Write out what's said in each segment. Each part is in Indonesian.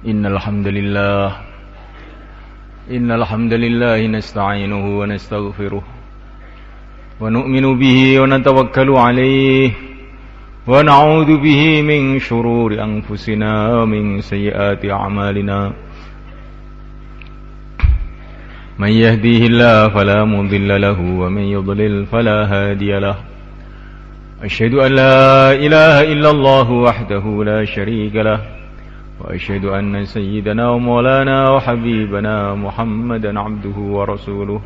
إن الحمد لله نستعينه ونستغفره ونؤمن به ونتوكل عليه ونعوذ به من شرور أنفسنا ومن سيئات أعمالنا من يهديه الله فلا مضل له ومن يضلل فلا هادي له أشهد أن لا إله إلا الله وحده لا شريك له وأشهد أن سيدنا ومولانا وحبيبنا محمدا عبده ورسوله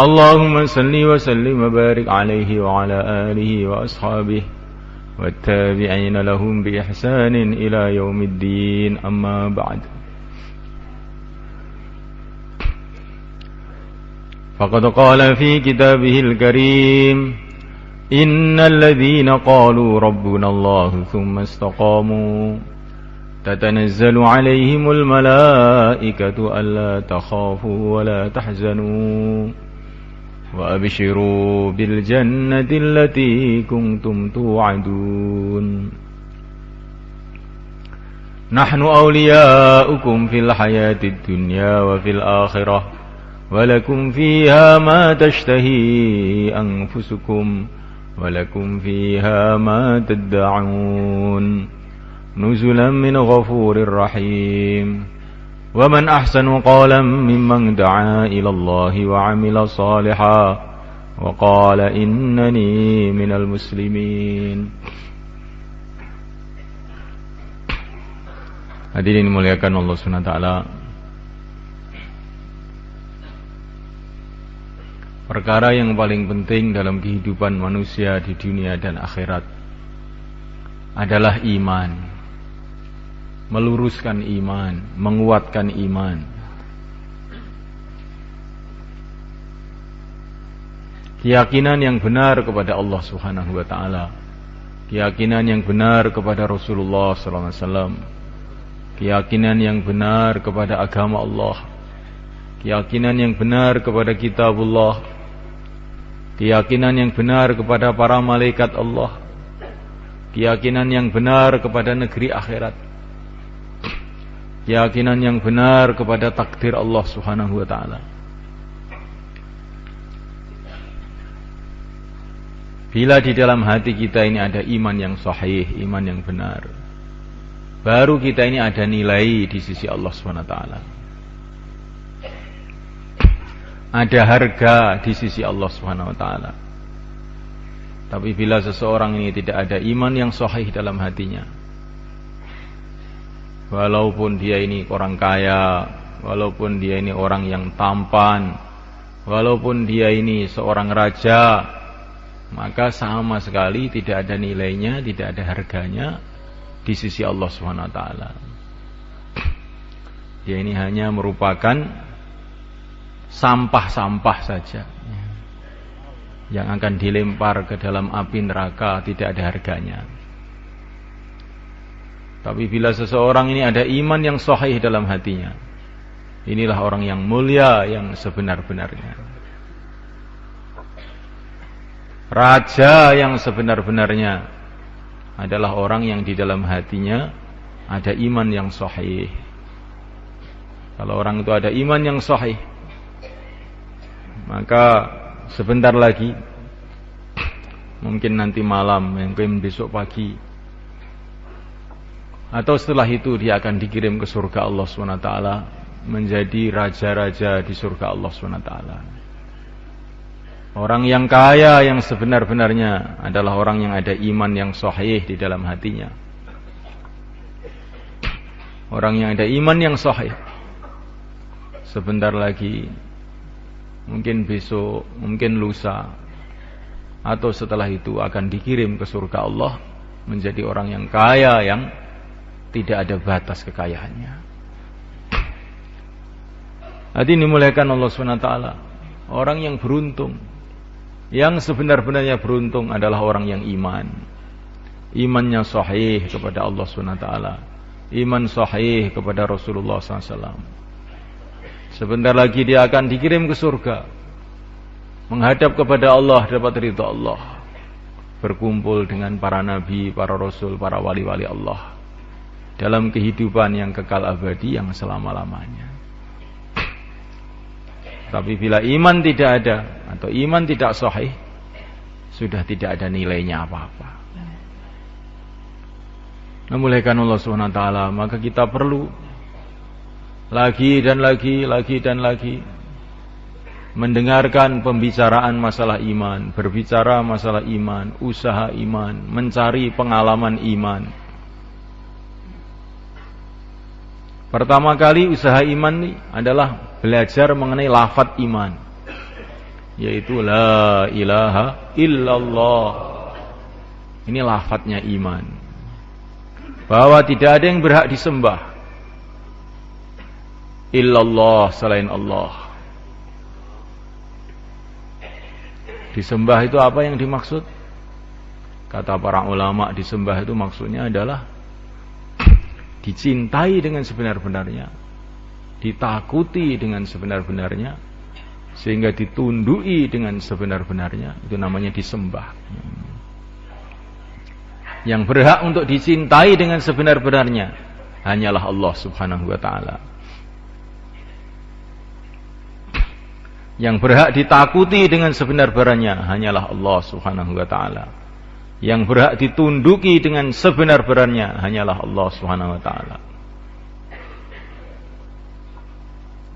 اللهم صل وسلم وبارك عليه وعلى آله وأصحابه والتابعين لهم بإحسان إلى يوم الدين أما بعد فقد قال في كتابه الكريم إن الذين قالوا ربنا الله ثم استقاموا تتنزل عليهم الملائكة ألا تخافوا ولا تحزنوا وأبشروا بالجنة التي كنتم توعدون نحن أولياؤكم في الحياة الدنيا وفي الآخرة ولكم فيها ما تشتهي أنفسكم ولكم فيها ما تدعون نزلا من غفور رحيم ومن أحسن قولا ممن دعا إلى الله وعمل صالحا وقال إنني من المسلمين. Hadirin dimuliakan Allah Subhanahu wa taala. Perkara yang paling penting dalam kehidupan manusia di dunia dan akhirat adalah iman. Meluruskan iman, menguatkan iman. Keyakinan yang benar kepada Allah Subhanahu wa taala. Keyakinan yang benar kepada Rasulullah sallallahu alaihi wasallam. Keyakinan yang benar kepada agama Allah. Keyakinan yang benar kepada kitabullah. Keyakinan yang benar kepada para malaikat Allah. Keyakinan yang benar kepada negeri akhirat. Keyakinan yang benar kepada takdir Allah Subhanahu wa taala. Bila di dalam hati kita ini ada iman yang sahih, iman yang benar, baru kita ini ada nilai di sisi Allah Subhanahu wa taala. Ada harga di sisi Allah Subhanahu wa taala. Tapi bila seseorang ini tidak ada iman yang sahih dalam hatinya, walaupun dia ini orang kaya, walaupun dia ini orang yang tampan, walaupun dia ini seorang raja, maka sama sekali tidak ada nilainya, tidak ada harganya di sisi Allah Subhanahu wa taala. Dia ini hanya merupakan sampah-sampah saja yang akan dilempar ke dalam api neraka, tidak ada harganya. Tapi bila seseorang ini ada iman yang sahih dalam hatinya, inilah orang yang mulia yang sebenar-benarnya. Raja yang sebenar-benarnya adalah orang yang di dalam hatinya ada iman yang sahih. Kalau orang itu ada iman yang sahih, maka sebentar lagi, mungkin nanti malam, mungkin besok pagi, atau setelah itu dia akan dikirim ke surga Allah SWT, menjadi raja-raja di surga Allah SWT. Orang yang kaya yang sebenar-benarnya adalah orang yang ada iman yang sahih di dalam hatinya. Orang yang ada iman yang sahih, sebentar lagi, mungkin besok, mungkin lusa, atau setelah itu akan dikirim ke surga Allah menjadi orang yang kaya yang tidak ada batas kekayaannya. Hadirin dimuliakan Allah SWT. Orang yang beruntung, yang sebenar-benarnya beruntung adalah orang yang iman. Imannya sahih kepada Allah SWT. Iman sahih kepada Rasulullah SAW. Sebentar lagi dia akan dikirim ke surga, menghadap kepada Allah, dapat ridha Allah, berkumpul dengan para nabi, para rasul, para wali-wali Allah, dalam kehidupan yang kekal abadi yang selama-lamanya. Tapi bila iman tidak ada atau iman tidak sahih, sudah tidak ada nilainya apa-apa. Memuliakan Allah Subhanahu wa taala, maka kita perlu lagi dan lagi mendengarkan pembicaraan masalah iman, berbicara masalah iman, usaha iman, mencari pengalaman iman. Pertama kali usaha iman ini adalah belajar mengenai lafaz iman, yaitu la ilaha illallah. Ini lafaznya iman, bahwa tidak ada yang berhak disembah illallah, selain Allah. Disembah itu apa yang dimaksud? Kata para ulama, disembah itu maksudnya adalah dicintai dengan sebenar-benarnya, ditakuti dengan sebenar-benarnya, sehingga ditundui dengan sebenar-benarnya. Itu namanya disembah. Yang berhak untuk dicintai dengan sebenar-benarnya hanyalah Allah Subhanahu wa ta'ala. Yang berhak ditakuti dengan sebenar-benarnya hanyalah Allah Subhanahu wa ta'ala. Yang berhak ditunduki dengan sebenar-benarnya hanyalah Allah Subhanahu wa ta'ala.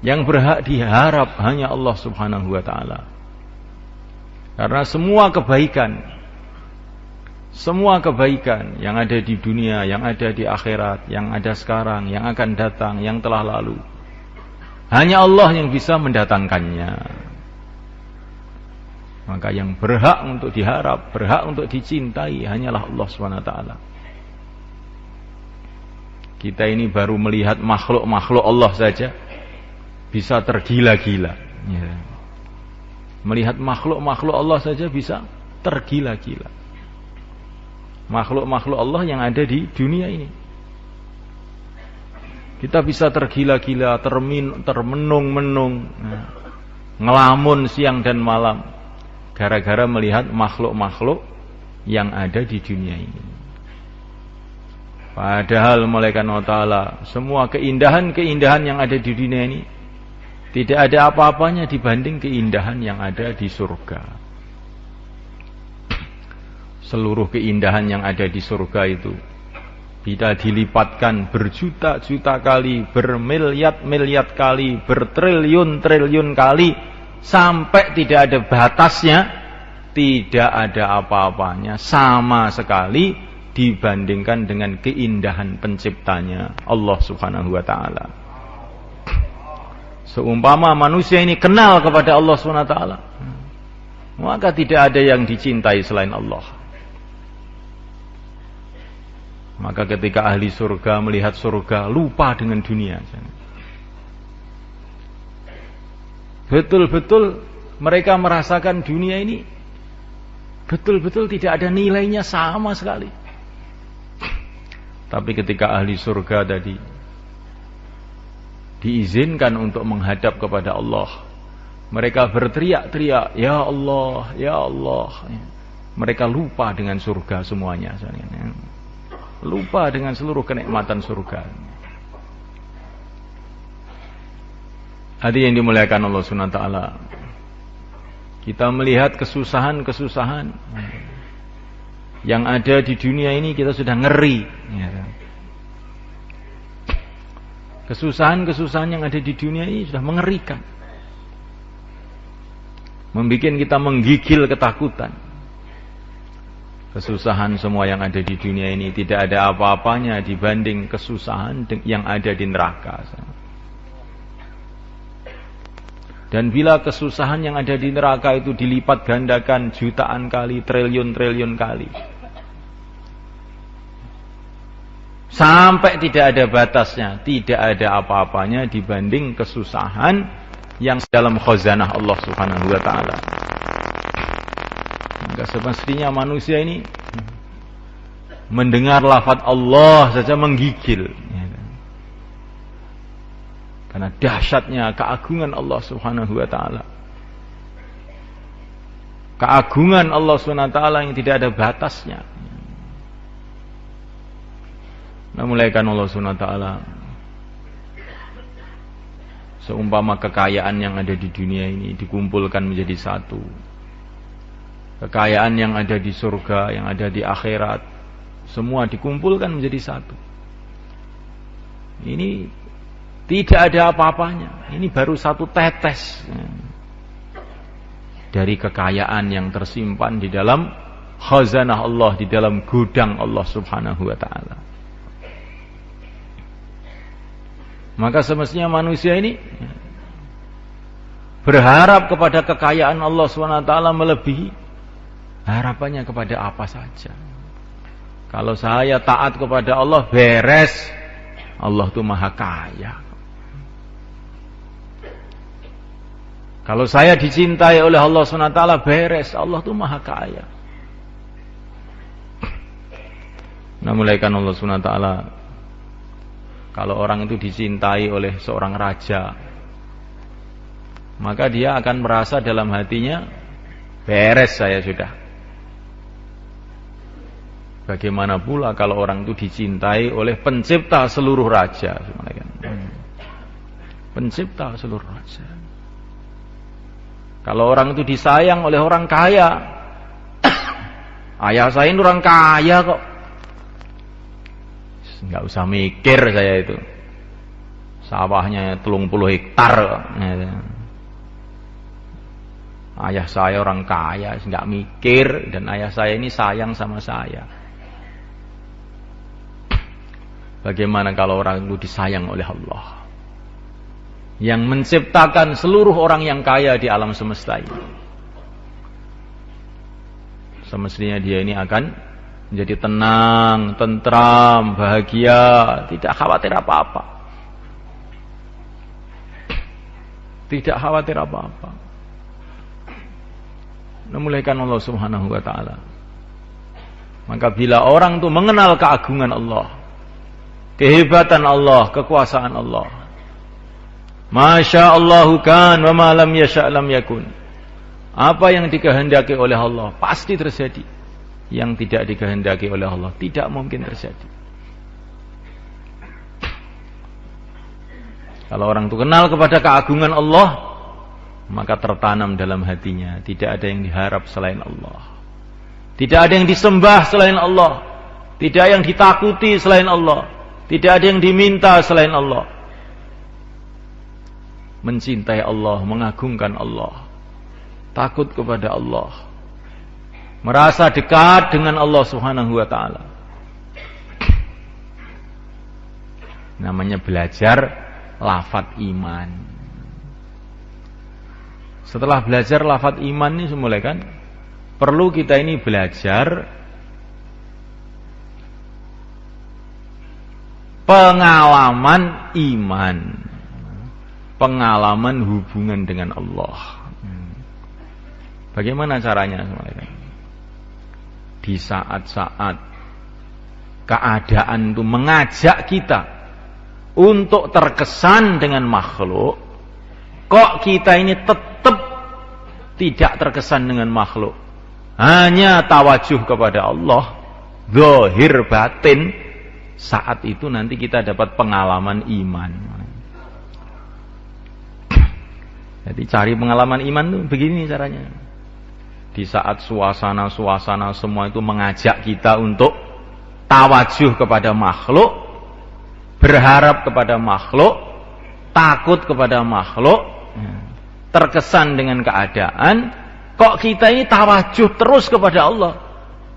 Yang berhak diharap hanya Allah Subhanahu wa ta'ala. Karena semua kebaikan yang ada di dunia, yang ada di akhirat, yang ada sekarang, yang akan datang, yang telah lalu, hanya Allah yang bisa mendatangkannya. Maka yang berhak untuk diharap, berhak untuk dicintai hanyalah Allah SWT. Kita ini baru melihat makhluk-makhluk Allah saja bisa tergila-gila. Ya. Melihat makhluk-makhluk Allah saja bisa tergila-gila. Makhluk-makhluk Allah yang ada di dunia ini, kita bisa tergila-gila, termenung-menung, ngelamun siang dan malam, gara-gara melihat makhluk-makhluk yang ada di dunia ini. Padahal malaikat Allah Ta'ala, semua keindahan-keindahan yang ada di dunia ini tidak ada apa-apanya dibanding keindahan yang ada di surga. Seluruh keindahan yang ada di surga itu bisa dilipatkan berjuta-juta kali, bermiliat-miliat kali, bertriliun-triliun kali, sampai tidak ada batasnya, tidak ada apa-apanya sama sekali dibandingkan dengan keindahan penciptanya Allah Subhanahu wa ta'ala. Seumpama manusia ini kenal kepada Allah Subhanahu wa ta'ala, maka tidak ada yang dicintai selain Allah. Maka ketika ahli surga melihat surga, lupa dengan dunia. Betul-betul mereka merasakan dunia ini betul-betul tidak ada nilainya sama sekali. Tapi ketika ahli surga tadi diizinkan untuk menghadap kepada Allah, mereka berteriak-teriak, ya Allah, ya Allah. Mereka lupa dengan surga semuanya. Lupa dengan seluruh kenikmatan surga. Hadirin yang dimuliakan Allah Subhanahu wa ta'ala, kita melihat kesusahan-kesusahan yang ada di dunia ini, kita sudah ngeri. Kesusahan-kesusahan yang ada di dunia ini sudah mengerikan, membuat kita menggigil ketakutan. Kesusahan semua yang ada di dunia ini tidak ada apa-apanya dibanding kesusahan yang ada di neraka. Dan bila kesusahan yang ada di neraka itu dilipat gandakan jutaan kali, triliun-triliun kali, sampai tidak ada batasnya, tidak ada apa-apanya dibanding kesusahan yang dalam khazanah Allah Subhanahu wa ta'ala. Maka semestinya manusia ini mendengar lafaz Allah saja menggigil, karena dahsyatnya keagungan Allah Subhanahu wa ta'ala. Keagungan Allah Subhanahu wa ta'ala yang tidak ada batasnya. Mulaikan Allah Subhanahu wa taala seumpama kekayaan yang ada di dunia ini dikumpulkan menjadi satu. Kekayaan yang ada di surga, yang ada di akhirat, semua dikumpulkan menjadi satu. Ini tidak ada apa-apanya. Ini baru satu tetes dari kekayaan yang tersimpan di dalam khazanah Allah, di dalam gudang Allah Subhanahu wa taala. Maka semestinya manusia ini berharap kepada kekayaan Allah SWT melebihi harapannya kepada apa saja. Kalau saya taat kepada Allah, beres. Allah itu maha kaya. Kalau saya dicintai oleh Allah SWT, beres. Allah itu maha kaya. Mulaikan Allah SWT, kalau orang itu dicintai oleh seorang raja, maka dia akan merasa dalam hatinya, beres saya sudah. Bagaimana pula kalau orang itu dicintai oleh pencipta seluruh raja, pencipta seluruh raja. Kalau orang itu disayang oleh orang kaya, ayah saya ini orang kaya kok, nggak usah mikir saya itu, sawahnya 30 hektar kok. Ayah saya orang kaya, nggak mikir, dan ayah saya ini sayang sama saya. Bagaimana kalau orang itu disayang oleh Allah yang menciptakan seluruh orang yang kaya di alam semesta ini? Semestinya dia ini akan menjadi tenang, tentram, bahagia, tidak khawatir apa-apa. Tidak khawatir apa-apa. Mulaikan Allah Subhanahu wa taala. Maka bila orang itu mengenal keagungan Allah, kehebatan Allah, kekuasaan Allah, Masya Allahu kan wa ma lam yasha' lam yakun. Apa yang dikehendaki oleh Allah pasti terjadi. Yang tidak dikehendaki oleh Allah tidak mungkin terjadi. Kalau orang itu kenal kepada keagungan Allah, maka tertanam dalam hatinya tidak ada yang diharap selain Allah, tidak ada yang disembah selain Allah, tidak ada yang ditakuti selain Allah, tidak ada yang diminta selain Allah. Mencintai Allah, mengagungkan Allah, takut kepada Allah, merasa dekat dengan Allah Subhanahu wa taala. Namanya belajar lafadz iman. Setelah belajar lafadz iman ini semula kan, perlu kita ini belajar pengalaman iman, pengalaman hubungan dengan Allah. Bagaimana caranya semula kan? Di saat-saat keadaan itu mengajak kita untuk terkesan dengan makhluk, kok kita ini tetap tidak terkesan dengan makhluk, hanya tawajuh kepada Allah, zahir batin, saat itu nanti kita dapat pengalaman iman. Jadi cari pengalaman iman itu begini caranya. Di saat suasana-suasana semua itu mengajak kita untuk tawajuh kepada makhluk, berharap kepada makhluk, takut kepada makhluk, terkesan dengan keadaan, kok kita ini tawajuh terus kepada Allah,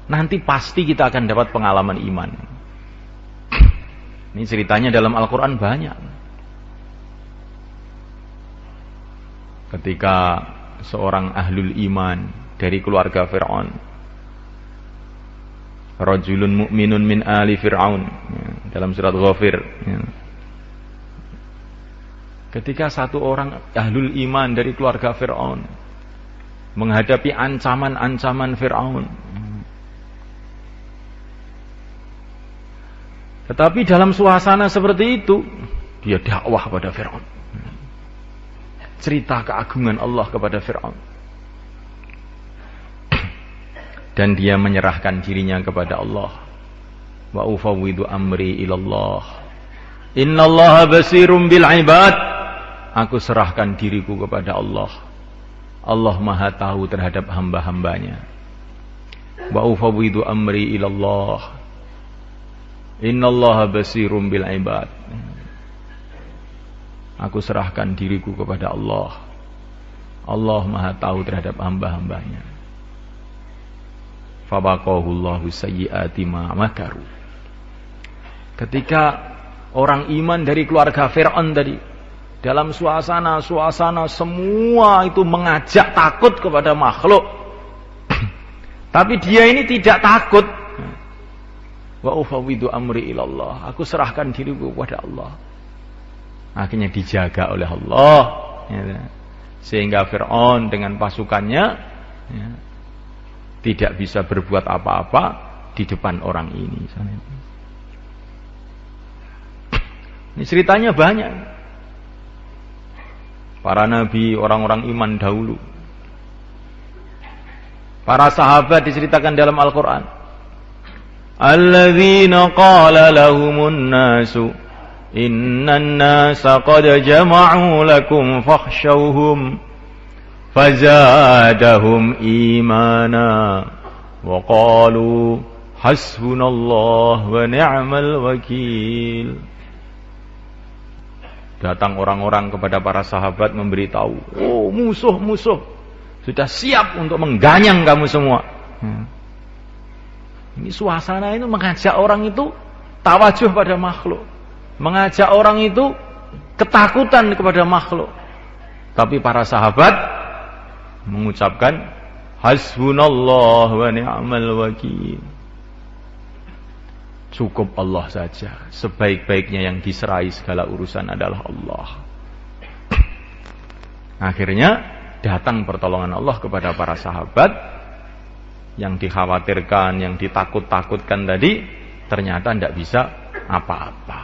nanti pasti kita akan dapat pengalaman iman. Ini ceritanya dalam Al-Quran banyak. Ketika seorang ahlul iman dari keluarga Fir'aun, rajulun mu'minun min ali Fir'aun, dalam surat Ghafir, ketika satu orang ahlul iman dari keluarga Fir'aun menghadapi ancaman-ancaman Fir'aun, tetapi dalam suasana seperti itu dia dakwah pada Fir'aun, cerita keagungan Allah kepada Fir'aun, dan dia menyerahkan dirinya kepada Allah. Wa ufawwidu amri ilallah. Innallaha basirum bil ibad. Aku serahkan diriku kepada Allah. Allah Maha tahu terhadap hamba-hambanya. Wa ufawwidu amri ilallah. Innallaha basirum bil ibad. Aku serahkan diriku kepada Allah. Allah Maha tahu terhadap hamba-hambanya. Fabaqahullahu sayyiati ma makaru. Ketika orang iman dari keluarga Fir'aun tadi, dalam suasana semua itu mengajak takut kepada makhluk. Tapi dia ini tidak takut. Wa ufawwidu amri ilallah. Aku serahkan diriku kepada Allah. Akhirnya dijaga oleh Allah. Sehingga Fir'aun dengan pasukannya tidak bisa berbuat apa-apa di depan orang ini. Ini ceritanya banyak. Para nabi, orang-orang iman dahulu. Para sahabat diceritakan dalam Al-Quran. Alladzina qala lahumun nasu innan nasa qad jama'u lakum fakhshawhum fazadahum imana wa qalu hasbunallah wa ni'mal wakil. Datang orang-orang kepada para sahabat memberitahu, oh musuh-musuh sudah siap untuk mengganyang kamu semua. Ini suasana itu mengajak orang itu tawajuh pada makhluk, mengajak orang itu ketakutan kepada makhluk. Tapi para sahabat mengucapkan hasbunallah wa ni'mal wakil. Cukup Allah saja. Sebaik-baiknya yang diserai segala urusan adalah Allah. Akhirnya datang pertolongan Allah kepada para sahabat. Yang dikhawatirkan, yang ditakut-takutkan tadi ternyata tidak bisa apa-apa.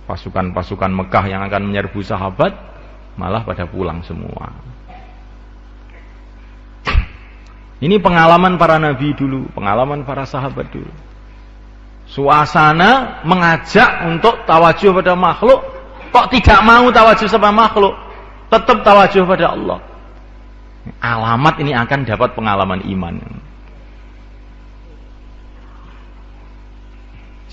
Pasukan-pasukan Mekah yang akan menyerbu sahabat malah pada pulang semua. Ini pengalaman para nabi dulu, pengalaman para sahabat dulu. Suasana mengajak untuk tawajuh pada makhluk, kok tidak mau tawajuh sama makhluk, tetap tawajuh pada Allah. Alamat ini akan dapat pengalaman iman.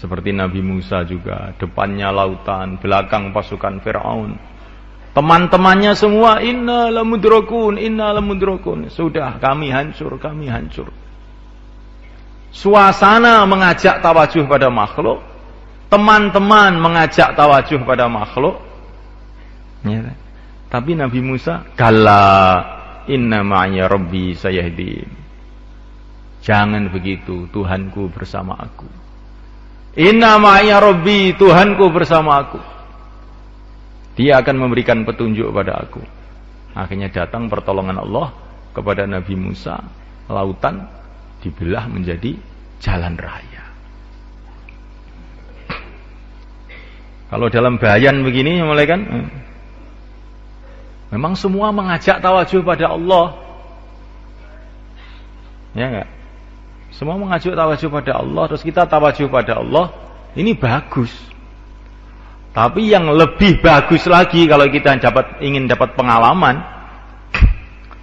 Seperti Nabi Musa juga, depannya lautan, belakang pasukan Fir'aun. Teman-temannya semua inna lamudrakun. Sudah kami hancur. Suasana mengajak tawajuh pada makhluk, teman-teman mengajak tawajuh pada makhluk. Ya. Tapi Nabi Musa, kalla inna ma'ya rabbi sayahdin. Jangan begitu, Tuhanku bersama aku. Inna ma'ya rabbi, Tuhanku bersama aku. Dia akan memberikan petunjuk pada aku. Akhirnya datang pertolongan Allah kepada Nabi Musa. Lautan dibelah menjadi jalan raya. Kalau dalam bayan begini mulai kan, memang semua mengajak tawajuh pada Allah. Ya enggak? Semua mengajak tawajuh pada Allah, terus kita tawajuh pada Allah, ini bagus. Tapi yang lebih bagus lagi kalau kita ingin dapat pengalaman,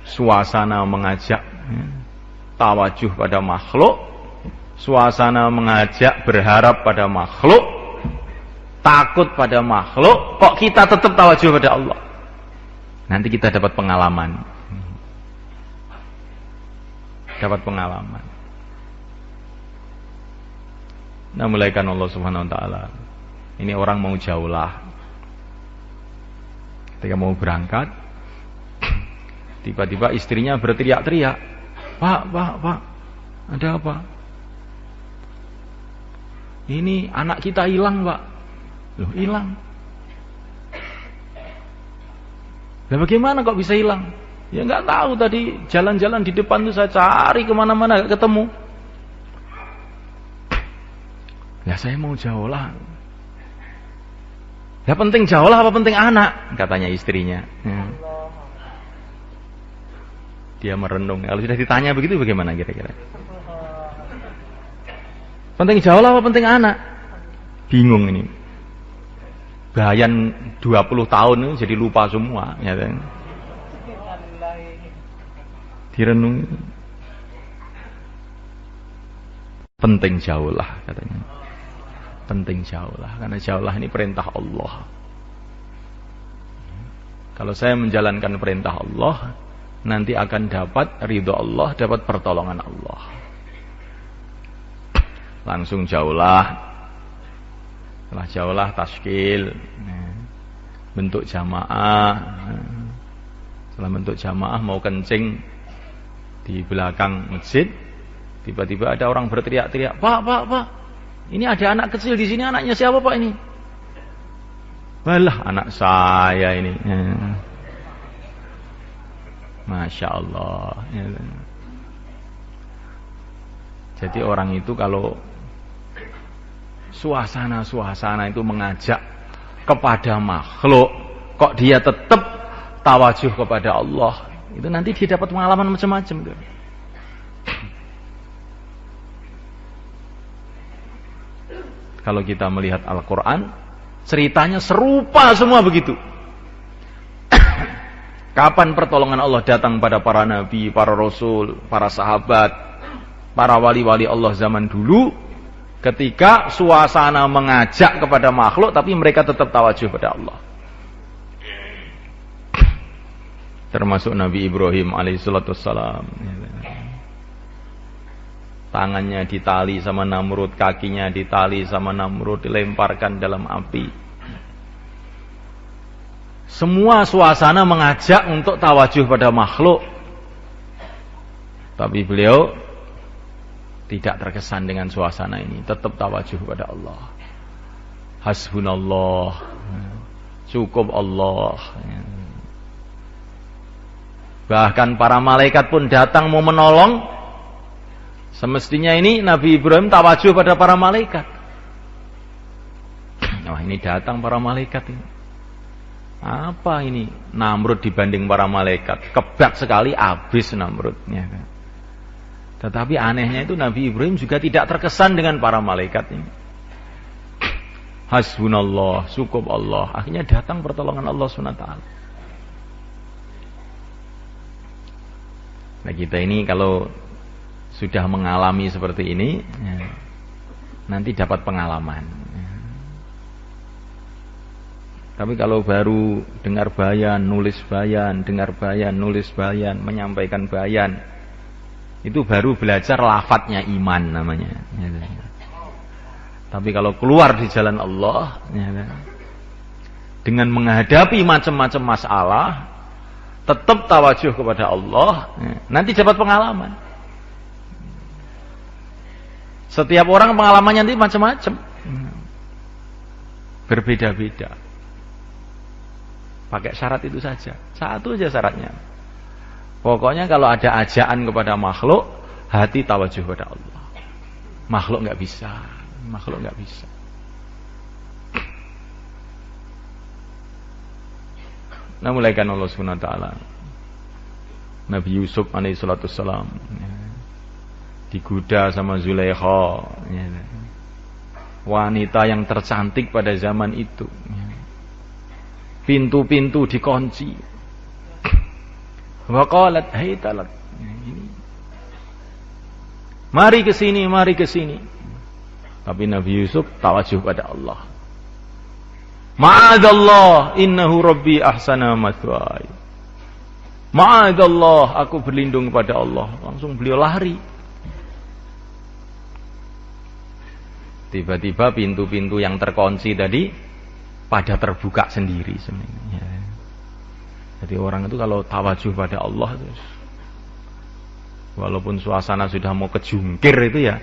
suasana mengajak tawajuh pada makhluk, suasana mengajak berharap pada makhluk, takut pada makhluk, kok kita tetap tawajuh pada Allah. Nanti kita dapat pengalaman. Dapat pengalaman. Nah, mulaikan Allah Subhanahu wa taala. Ini orang mau jaulah. Ketika mau berangkat, tiba-tiba istrinya berteriak-teriak. Pak, ada apa? Ini anak kita hilang, Pak. Loh, hilang? Nah, bagaimana kok bisa hilang? Ya nggak tahu, tadi jalan-jalan di depan tuh saya cari kemana-mana nggak ketemu. Ya saya mau jaulah. Ya penting jaulah apa penting anak? Katanya istrinya. Dia merenung. Kalau sudah ditanya begitu bagaimana kira-kira? Penting jauh lah apa penting anak? Bingung ini. Bayan 20 tahun ini jadi lupa semua, ya kan? Direnungi. Penting jauh lah katanya. Penting jauh lah, karena jauh lah ini perintah Allah. Kalau saya menjalankan perintah Allah, nanti akan dapat ridho Allah, dapat pertolongan Allah. Langsung jauhlah. Setelah jauhlah taskil, bentuk jamaah. Setelah bentuk jamaah mau kencing di belakang masjid, tiba-tiba ada orang berteriak-teriak, Pak, ini ada anak kecil di sini, anaknya siapa Pak ini? Walah, anak saya ini. Masya Allah. Jadi orang itu kalau suasana itu mengajak kepada makhluk, kok dia tetap tawajuh kepada Allah, itu nanti dia dapat pengalaman macam-macam. Kalau kita melihat Al-Quran, ceritanya serupa semua begitu. Kapan pertolongan Allah datang pada para nabi, para rasul, para sahabat, para wali-wali Allah zaman dulu, ketika suasana mengajak kepada makhluk, tapi mereka tetap tawajuh pada Allah. Termasuk Nabi Ibrahim alaihissalam. Tangannya ditali sama Namrud, kakinya ditali sama Namrud, dilemparkan dalam api. Semua suasana mengajak untuk tawajuh pada makhluk. Tapi beliau tidak terkesan dengan suasana ini, tetap tawajuh pada Allah. Hasbunallah, cukup Allah. Bahkan para malaikat pun datang mau menolong. Semestinya ini Nabi Ibrahim tawajuh pada para malaikat. Wah, ini datang para malaikat ini. Apa ini? Namrud dibanding para malaikat. Kebak sekali, habis Namrudnya. Tetapi anehnya itu Nabi Ibrahim juga tidak terkesan dengan para malaikat ini. Hasbunallah, cukup Allah. Akhirnya datang pertolongan Allah SWT. Nah kita ini kalau sudah mengalami seperti ini, nanti dapat pengalaman. Tapi kalau baru dengar bayan, nulis bayan, dengar bayan, nulis bayan, menyampaikan bayan, itu baru belajar lafadznya iman namanya. Tapi kalau keluar di jalan Allah, dengan menghadapi macam-macam masalah, tetap tawajuh kepada Allah, nanti dapat pengalaman. Setiap orang pengalamannya nanti macam-macam, berbeda-beda. Pakai syarat itu saja, satu aja syaratnya. Pokoknya kalau ada ajaan kepada makhluk, hati tawajuh kepada Allah. Makhluk nggak bisa, makhluk nggak bisa. Nah, mulaikan Allah Subhanahu wa taala. Nabi Yusuf alaihissalam digoda sama Zulaikha, wanita yang tercantik pada zaman itu. Pintu-pintu dikunci. Wa qalat haytalat. Mari ke sini, mari ke sini. Tapi Nabi Yusuf tawajuh pada Allah. Ma'adallah, innahu rabbi ahsana mathwaya. Ma'adallah, aku berlindung kepada Allah. Langsung beliau lari. Tiba-tiba pintu-pintu yang terkunci tadi pada terbuka sendiri sebenarnya. Jadi orang itu kalau tawajuh pada Allah, walaupun suasana sudah mau kejungkir itu ya,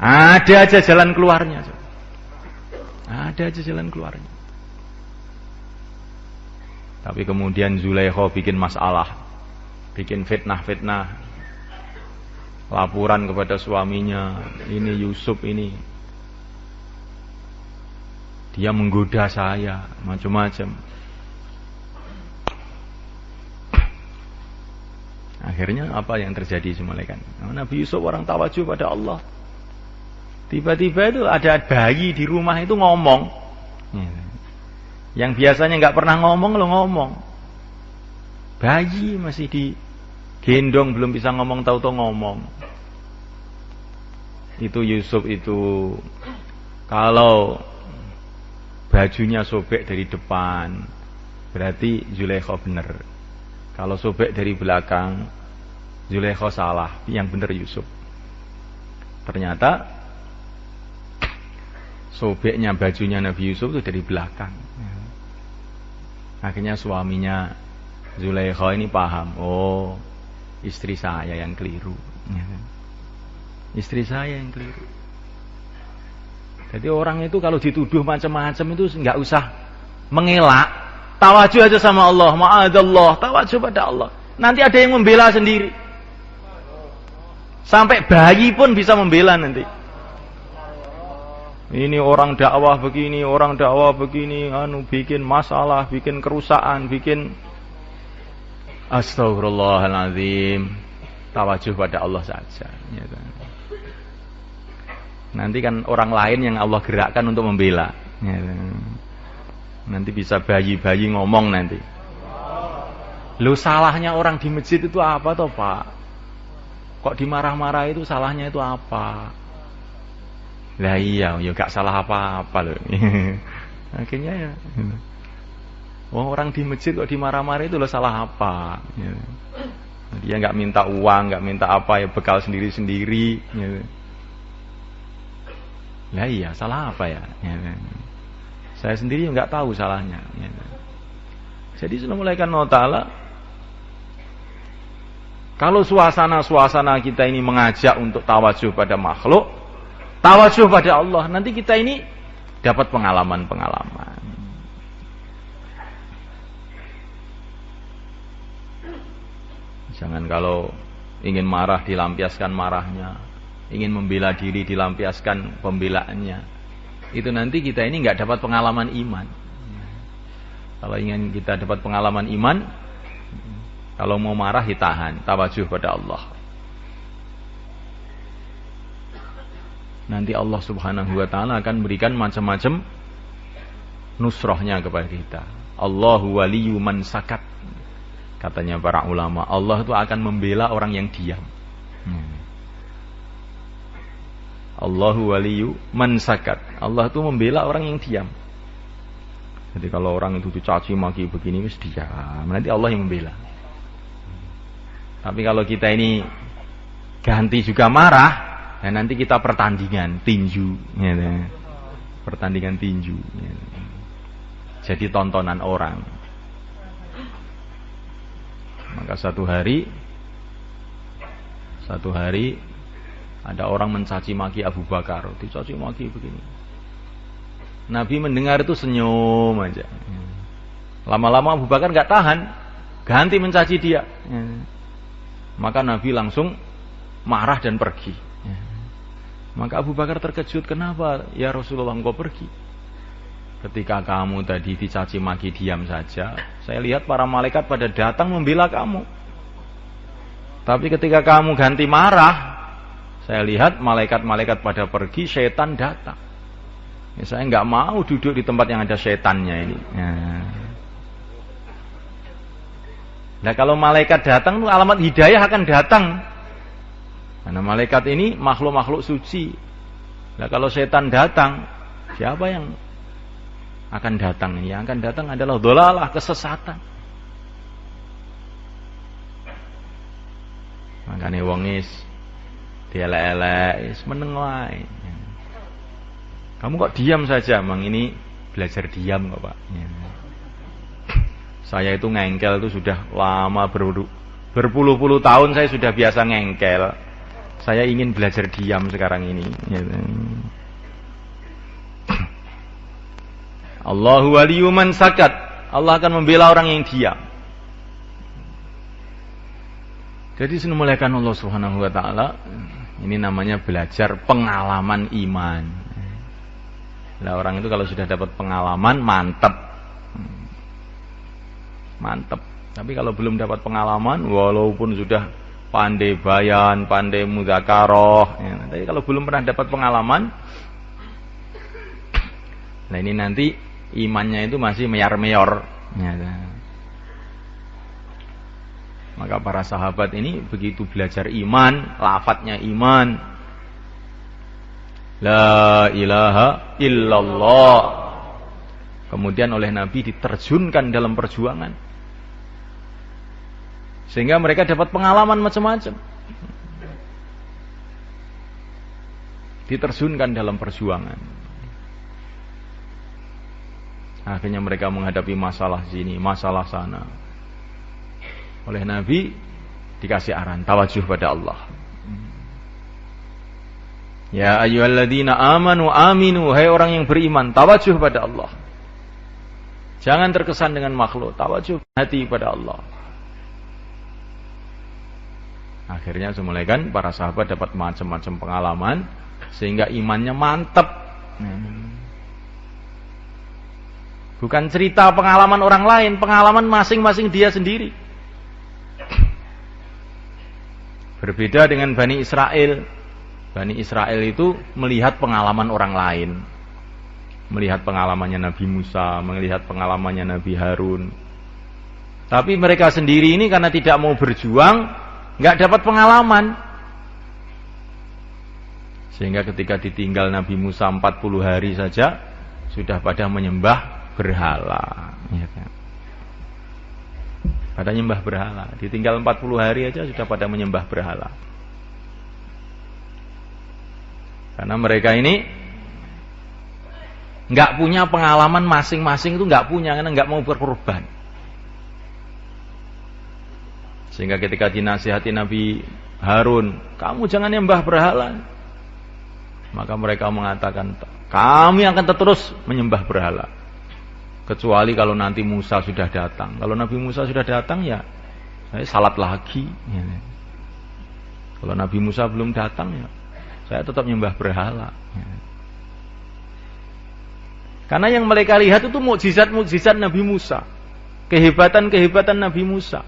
ada aja jalan keluarnya. Ada aja jalan keluarnya. Tapi kemudian Zulaikha bikin masalah, bikin fitnah-fitnah. Laporan kepada suaminya, ini Yusuf ini, dia menggoda saya, macam-macam. Akhirnya apa yang terjadi semalekan? Nabi Yusuf orang tawajuh pada Allah, Tiba-tiba itu ada bayi di rumah itu ngomong. Yang biasanya nggak pernah ngomong lo ngomong. Bayi masih digendong belum bisa ngomong tahu-tahu ngomong. Itu Yusuf itu kalau bajunya sobek dari depan berarti Zulaikha benar. Kalau sobek dari belakang Zulaikha salah, yang benar Yusuf. Ternyata sobeknya bajunya Nabi Yusuf itu dari belakang. Akhirnya suaminya Zulaikha ini paham, oh istri saya yang keliru. Istri saya yang keliru. Jadi orang itu kalau dituduh macam-macam itu nggak usah mengelak, tawajuh aja sama Allah, ma'adallah, tawajuh pada Allah. Nanti ada yang membela sendiri. Sampai bayi pun bisa membela nanti. Ini orang dakwah begini, bikin masalah, bikin kerusakan, bikin astagfirullahaladzim. Tawajuh pada Allah saja. Ya kan? Nanti kan orang lain yang Allah gerakkan untuk membela. Ya kan? Nanti bisa bayi-bayi ngomong nanti. Lu salahnya orang di masjid itu apa toh Pak? Kok dimarah-marah itu salahnya itu apa? Lah iya, ya gak salah apa-apa loh. Akhirnya ya. Orang di masjid kok dimarah-marah itu lo salah apa? Ya. Dia nggak minta uang, nggak minta apa ya bekal sendiri-sendiri. Ya. Lah iya, salah apa ya? Ya. Saya sendiri nggak tahu salahnya. Ya. Jadi Subhanahu wa ta'ala, kalau suasana kita ini mengajak untuk tawajuh pada makhluk, tawajuh pada Allah, nanti kita ini dapat pengalaman-pengalaman. Jangan kalau ingin marah dilampiaskan marahnya, ingin membela diri dilampiaskan pembelaannya. Itu nanti kita ini nggak dapat pengalaman iman. Kalau ingin kita dapat pengalaman iman, kalau mau marah ditahan, tawajuh pada Allah. Nanti Allah Subhanahu wa ta'ala akan berikan macam-macam nusrahnya kepada kita. Allahu waliyyu man sakat. Katanya para ulama, Allah itu akan membela orang yang diam. Allahu waliyyu man sakat. Allah itu membela orang yang diam. Jadi kalau orang itu dicaci maki begini wis diam, nanti Allah yang membela. Tapi kalau kita ini ganti juga marah, ya nanti kita pertandingan tinju, ya, pertandingan tinju. Ya. Jadi tontonan orang. Maka satu hari ada orang mencaci maki Abu Bakar, dicaci maki begini. Nabi mendengar itu senyum aja. Lama-lama Abu Bakar nggak tahan, ganti mencaci dia. Maka Nabi langsung marah dan pergi. Maka Abu Bakar terkejut, kenapa ya Rasulullah engkau pergi? Ketika kamu tadi dicaci maki diam saja, saya lihat para malaikat pada datang membela kamu. Tapi ketika kamu ganti marah, saya lihat malaikat-malaikat pada pergi, syaitan datang. Ya, saya nggak mau duduk di tempat yang ada syaitannya ini. Nah kalau malaikat datang itu alamat hidayah akan datang. Karena malaikat ini makhluk-makhluk suci. Nah kalau syaitan datang, siapa yang akan datang? Yang akan datang adalah dhalalah, kesesatan. Makanya wongis dielek-elek, meneng wae. Kamu kok diam saja? Mang ini belajar diam kok Pak. Saya itu ngengkel itu sudah lama, berpuluh-puluh tahun saya sudah biasa ngengkel. Saya ingin belajar diam sekarang ini. Allahu waliyyu man sakat. Allah akan membela orang yang diam. Jadi semuanya Allah Subhanahu wa ta'ala, ini namanya belajar pengalaman iman. Nah, orang itu kalau sudah dapat pengalaman mantep. Mantep. Tapi kalau belum dapat pengalaman, walaupun sudah pandai bayan, pandai mudzakarah. Ya, tapi kalau belum pernah dapat pengalaman, nah ini nanti imannya itu masih meyar-meyor. Ya, maka para sahabat ini begitu belajar iman, lafadznya iman, la ilaha illallah, kemudian oleh Nabi diterjunkan dalam perjuangan, sehingga mereka dapat pengalaman macam-macam, diterjunkan dalam perjuangan. Akhirnya mereka menghadapi masalah sini, masalah sana. Oleh Nabi dikasih arahan, tawajuh pada Allah. Ya ayyuhalladzina amanu aminu, hai orang yang beriman, tawajuh pada Allah. Jangan terkesan dengan makhluk, tawajuh hati pada Allah. Akhirnya semulaikan para sahabat dapat macam-macam pengalaman sehingga imannya mantap. Bukan cerita pengalaman orang lain, pengalaman masing-masing dia sendiri. Berbeda dengan Bani Israel. Bani Israel itu melihat pengalaman orang lain. Melihat pengalamannya Nabi Musa, melihat pengalamannya Nabi Harun. Tapi mereka sendiri ini karena tidak mau berjuang, nggak dapat pengalaman. Sehingga ketika ditinggal Nabi Musa 40 hari saja, sudah pada menyembah berhala. Ya kan? Pada menyembah berhala. Ditinggal 40 hari aja sudah pada menyembah berhala. Karena mereka ini nggak punya pengalaman masing-masing, itu nggak punya, karena nggak mau berkorban. Sehingga ketika dinasihati Nabi Harun, kamu jangan menyembah berhala, maka mereka mengatakan, kami akan terus menyembah berhala, kecuali kalau nanti Musa sudah datang. Kalau Nabi Musa sudah datang, ya saya salat lagi. Ya. Kalau Nabi Musa belum datang, ya saya tetap menyembah berhala. Ya. Karena yang mereka lihat itu mukjizat-mukjizat Nabi Musa, kehebatan-kehebatan Nabi Musa.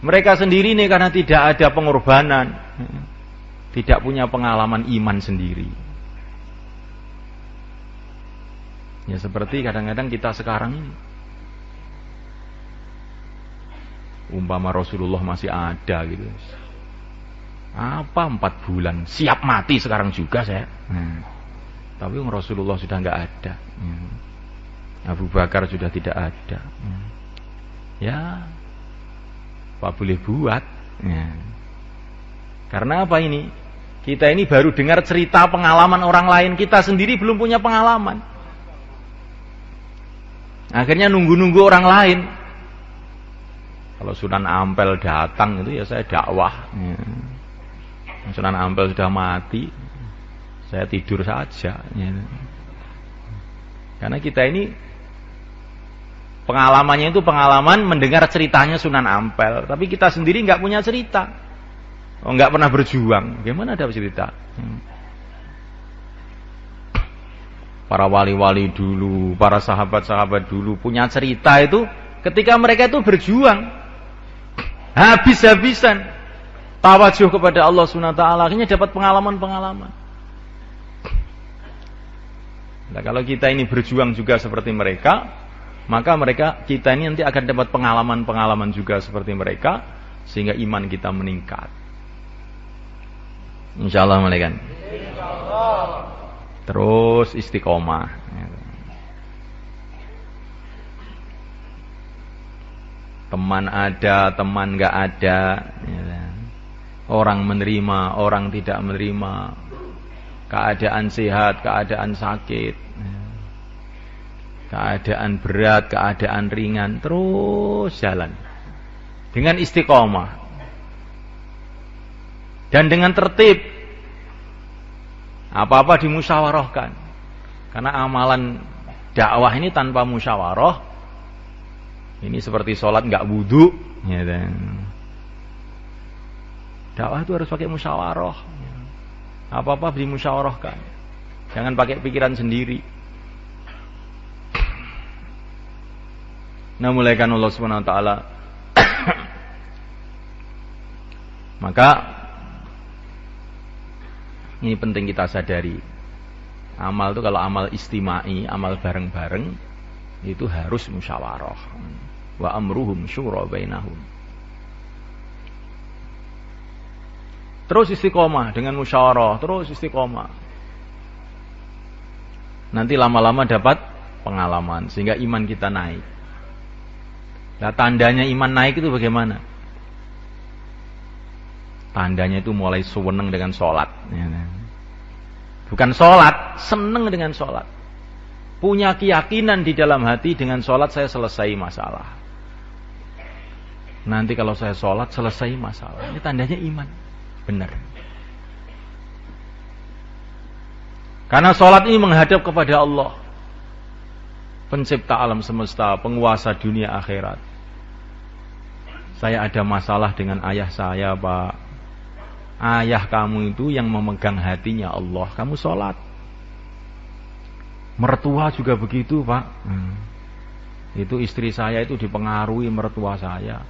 Mereka sendiri ini karena tidak ada pengorbanan, tidak punya pengalaman iman sendiri. Ya seperti kadang-kadang kita sekarang ini, umpama Rasulullah masih ada gitu, apa 4 bulan siap mati sekarang juga saya. Tapi Rasulullah sudah nggak ada, Abu Bakar sudah tidak ada. Ya apa boleh buat? Ya. Karena apa ini? Kita ini baru dengar cerita pengalaman orang lain, kita sendiri belum punya pengalaman. Akhirnya nunggu-nunggu orang lain. Kalau Sunan Ampel datang itu ya saya dakwah. Ya. Sunan Ampel sudah mati, saya tidur saja. Ya. Karena kita ini pengalamannya itu pengalaman mendengar ceritanya Sunan Ampel, tapi kita sendiri nggak punya cerita, nggak pernah berjuang. Bagaimana ada cerita? Para wali-wali dulu, para sahabat-sahabat dulu punya cerita itu ketika mereka itu berjuang habis-habisan, tawajuh kepada Allah Subhanahu wa taala, akhirnya dapat pengalaman-pengalaman. Nah, kalau kita ini berjuang juga seperti mereka, maka kita ini nanti akan dapat pengalaman-pengalaman juga seperti mereka, sehingga iman kita meningkat. Insyaallah malaikat. Insyaallah. Terus istiqomah. Teman ada, teman nggak ada. Orang menerima, orang tidak menerima. Keadaan sehat, keadaan sakit. Keadaan berat, keadaan ringan, terus jalan dengan istiqomah dan dengan tertib. Apa-apa dimusyawarahkan, karena amalan dakwah ini tanpa musyawarah ini seperti sholat nggak wudu. Ya, dakwah itu harus pakai musyawarah. Apa-apa dimusyawarahkan, jangan pakai pikiran sendiri. Nah, mulaikan Allah Subhanahu wa taala Maka ini penting kita sadari. Amal itu kalau amal istimai, amal bareng-bareng, itu harus musyawarah. Wa amruhum syura bainahum. Terus istiqomah dengan musyawarah, terus istiqomah. Nanti lama-lama dapat pengalaman sehingga iman kita naik. Nah, tandanya iman naik itu bagaimana? Tandanya itu mulai seneng dengan sholat. Bukan sholat, seneng dengan sholat. Punya keyakinan di dalam hati dengan sholat saya selesai masalah. Nanti kalau saya sholat selesai masalah. Ini tandanya iman. Benar. Karena sholat ini menghadap kepada Allah, pencipta alam semesta, penguasa dunia akhirat. Saya ada masalah dengan ayah saya, Pak. Ayah kamu itu yang memegang hatinya Allah. Kamu sholat. Mertua juga begitu, Pak. Itu istri saya itu dipengaruhi mertua saya.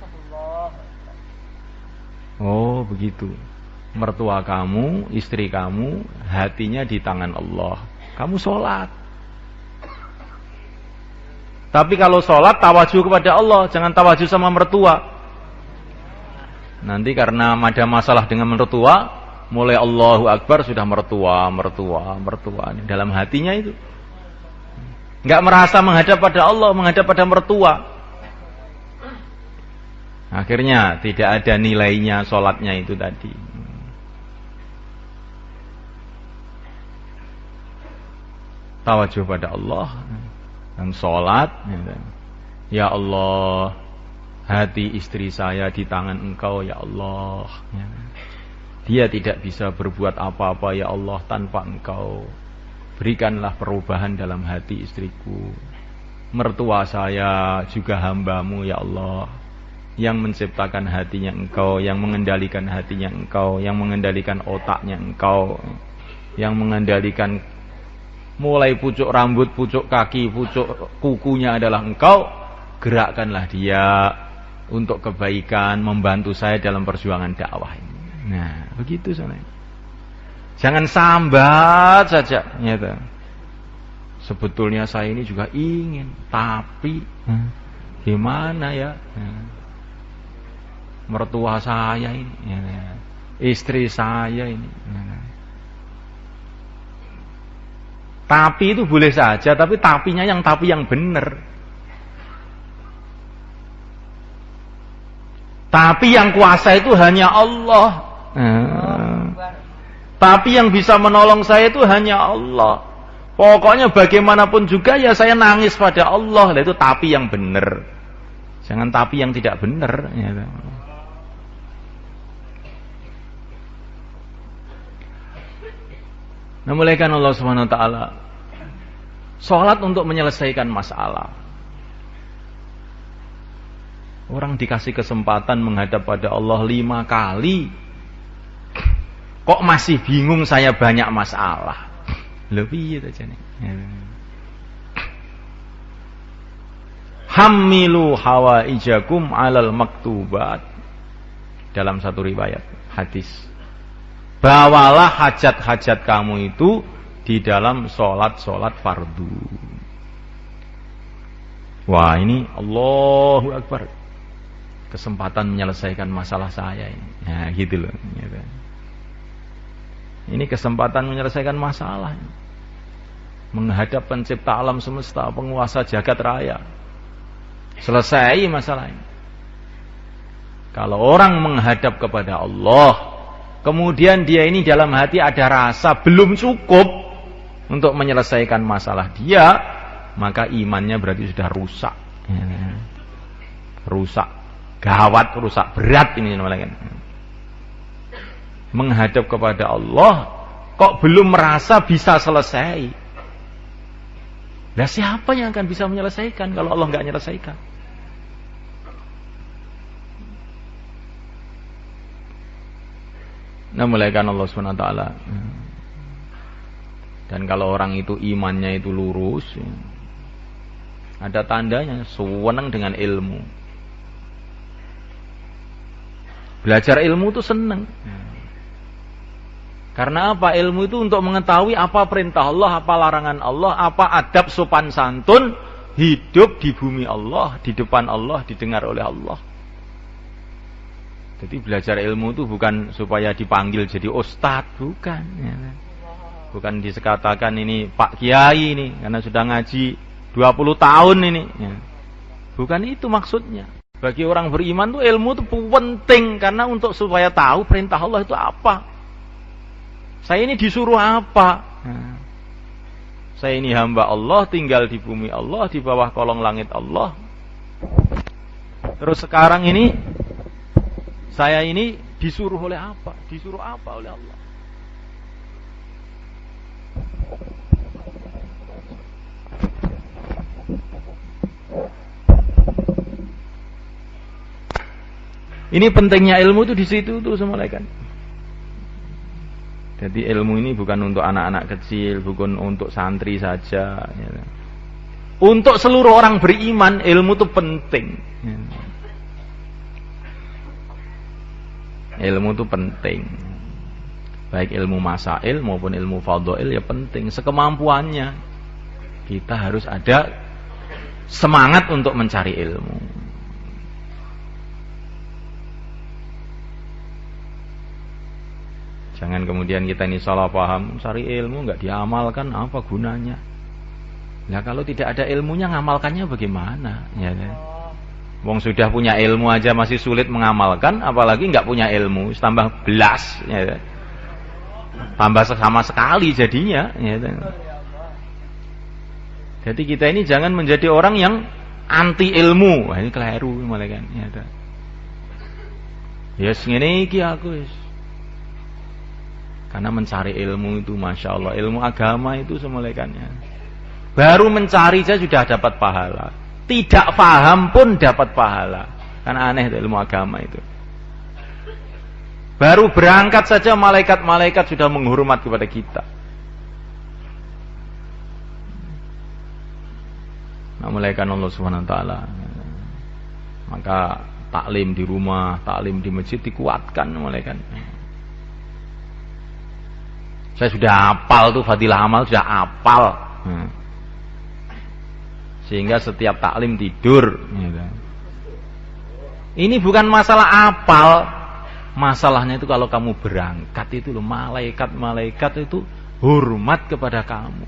Oh, begitu. Mertua kamu, istri kamu, hatinya di tangan Allah. Kamu sholat. Tapi kalau sholat, tawajuh kepada Allah. Jangan tawajuh sama mertua. Nanti karena ada masalah dengan mertua, mulai Allahu Akbar sudah mertua. Dalam hatinya itu. Enggak merasa menghadap pada Allah, menghadap pada mertua. Akhirnya tidak ada nilainya sholatnya itu tadi. Tawajuh pada Allah dan sholat. Ya Allah, hati istri saya di tangan Engkau ya Allah. Dia tidak bisa berbuat apa-apa ya Allah tanpa Engkau. Berikanlah perubahan dalam hati istriku. Mertua saya juga hamba-Mu ya Allah, yang menciptakan hatinya Engkau, yang mengendalikan hatinya Engkau, yang mengendalikan otaknya Engkau, yang mengendalikan mulai pucuk rambut, pucuk kaki, pucuk kukunya adalah Engkau. Gerakkanlah dia untuk kebaikan, membantu saya dalam perjuangan dakwah ini. Nah, begitu sana. Jangan sambat saja, gitu. Sebetulnya saya ini juga ingin, tapi gimana ya? Mertua saya ini, istri saya ini. Tapi itu boleh saja, tapi tapinya yang benar. Tapi yang kuasa itu hanya Allah. Tapi yang bisa menolong saya itu hanya Allah. Pokoknya bagaimanapun juga ya saya nangis pada Allah. Itu tapi yang benar. Jangan tapi yang tidak benar. Nah, mulaikan Allah Subhanahu wa taala salat untuk menyelesaikan masalah. Orang dikasih kesempatan menghadap pada Allah 5 kali. Kok masih bingung saya banyak masalah? Lebih itu aja nih. Hamilu hawaijakum alal maktubat. Dalam satu riwayat hadis. Bawalah hajat-hajat kamu itu di dalam sholat-sholat fardu. Wah, ini Allahu Akbar. Kesempatan menyelesaikan masalah saya ini. Nah, gitu loh. Ini kesempatan menyelesaikan masalah. Menghadap pencipta alam semesta, penguasa jagat raya. Selesai masalah ini. Kalau orang menghadap kepada Allah, kemudian dia ini dalam hati ada rasa belum cukup untuk menyelesaikan masalah dia, maka imannya berarti sudah rusak. Rusak. Gawat, rusak berat ini namanya. Menghadap kepada Allah kok belum merasa bisa selesai. Nah, siapa yang akan bisa menyelesaikan kalau Allah enggak menyelesaikan? Nah, mulaikan Allah SWT. Dan kalau orang itu imannya itu lurus, ada tandanya senang dengan ilmu. Belajar ilmu itu seneng. Karena apa? Ilmu itu untuk mengetahui apa perintah Allah, apa larangan Allah, apa adab sopan santun hidup di bumi Allah, di depan Allah, didengar oleh Allah. Jadi belajar ilmu itu bukan supaya dipanggil jadi ustadz, bukan. Bukan disekatakan ini Pak Kiai ini karena sudah ngaji 20 tahun ini. Bukan itu maksudnya. Bagi orang beriman tuh ilmu itu penting karena untuk supaya tahu perintah Allah itu apa. Saya ini disuruh apa? Saya ini hamba Allah, tinggal di bumi Allah, di bawah kolong langit Allah. Terus sekarang ini saya ini disuruh oleh apa? Disuruh apa oleh Allah? Ini pentingnya ilmu itu di situ tuh semuanya kan. Jadi ilmu ini bukan untuk anak-anak kecil, bukan untuk santri saja. Untuk seluruh orang beriman, ilmu itu penting. Ilmu itu penting. Baik ilmu masail maupun ilmu fadhail ya penting. Sekemampuannya. Kita harus ada semangat untuk mencari ilmu. Jangan kemudian kita ini salah paham, cari ilmu nggak diamalkan, apa gunanya? Nah kalau tidak ada ilmunya, ngamalkannya bagaimana? Ya, kan? Wong sudah punya ilmu aja masih sulit mengamalkan, apalagi nggak punya ilmu, tambah belas, ya, kan? Tambah sama sekali jadinya. Ya, kan? Jadi kita ini jangan menjadi orang yang anti ilmu. Wah, ini keliru malah kan. Ya, kan? Yes, ngene iki aku wis. Karena mencari ilmu itu Masya Allah, ilmu agama itu semulaikannya. Baru mencari saja sudah dapat pahala. Tidak paham pun dapat pahala. Karena aneh itu ilmu agama itu. Baru berangkat saja malaikat-malaikat sudah menghormat kepada kita. Nah, mulaikan Allah Subhanahu wa taala. Maka taklim di rumah, taklim di masjid dikuatkan mulaikan. Saya sudah hafal tuh fadilah amal, sudah hafal. Sehingga setiap taklim tidur. Ini bukan masalah hafal. Masalahnya itu kalau kamu berangkat itu loh, malaikat-malaikat itu hormat kepada kamu.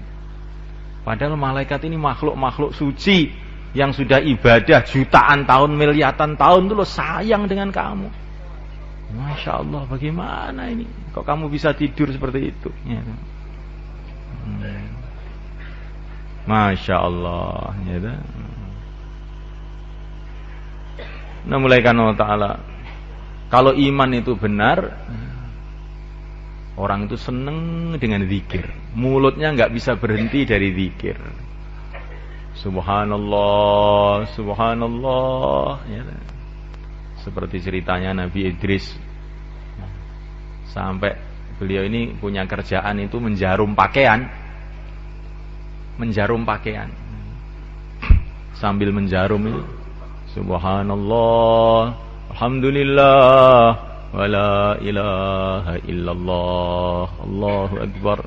Padahal malaikat ini makhluk-makhluk suci yang sudah ibadah jutaan tahun, miliaran tahun itu loh sayang dengan kamu. Masya Allah, bagaimana ini? Kok kamu bisa tidur seperti itu? Ya. Masya Allah. Ya. Nah, mulaikan Allah Ta'ala. Kalau iman itu benar, orang itu seneng dengan zikir. Mulutnya nggak bisa berhenti dari zikir. Subhanallah, Subhanallah. Ya. Seperti ceritanya Nabi Idris, sampai beliau ini punya kerjaan itu menjarum pakaian, sambil menjarum itu Subhanallah, Alhamdulillah, wala ilaha illallah, Allahu Akbar.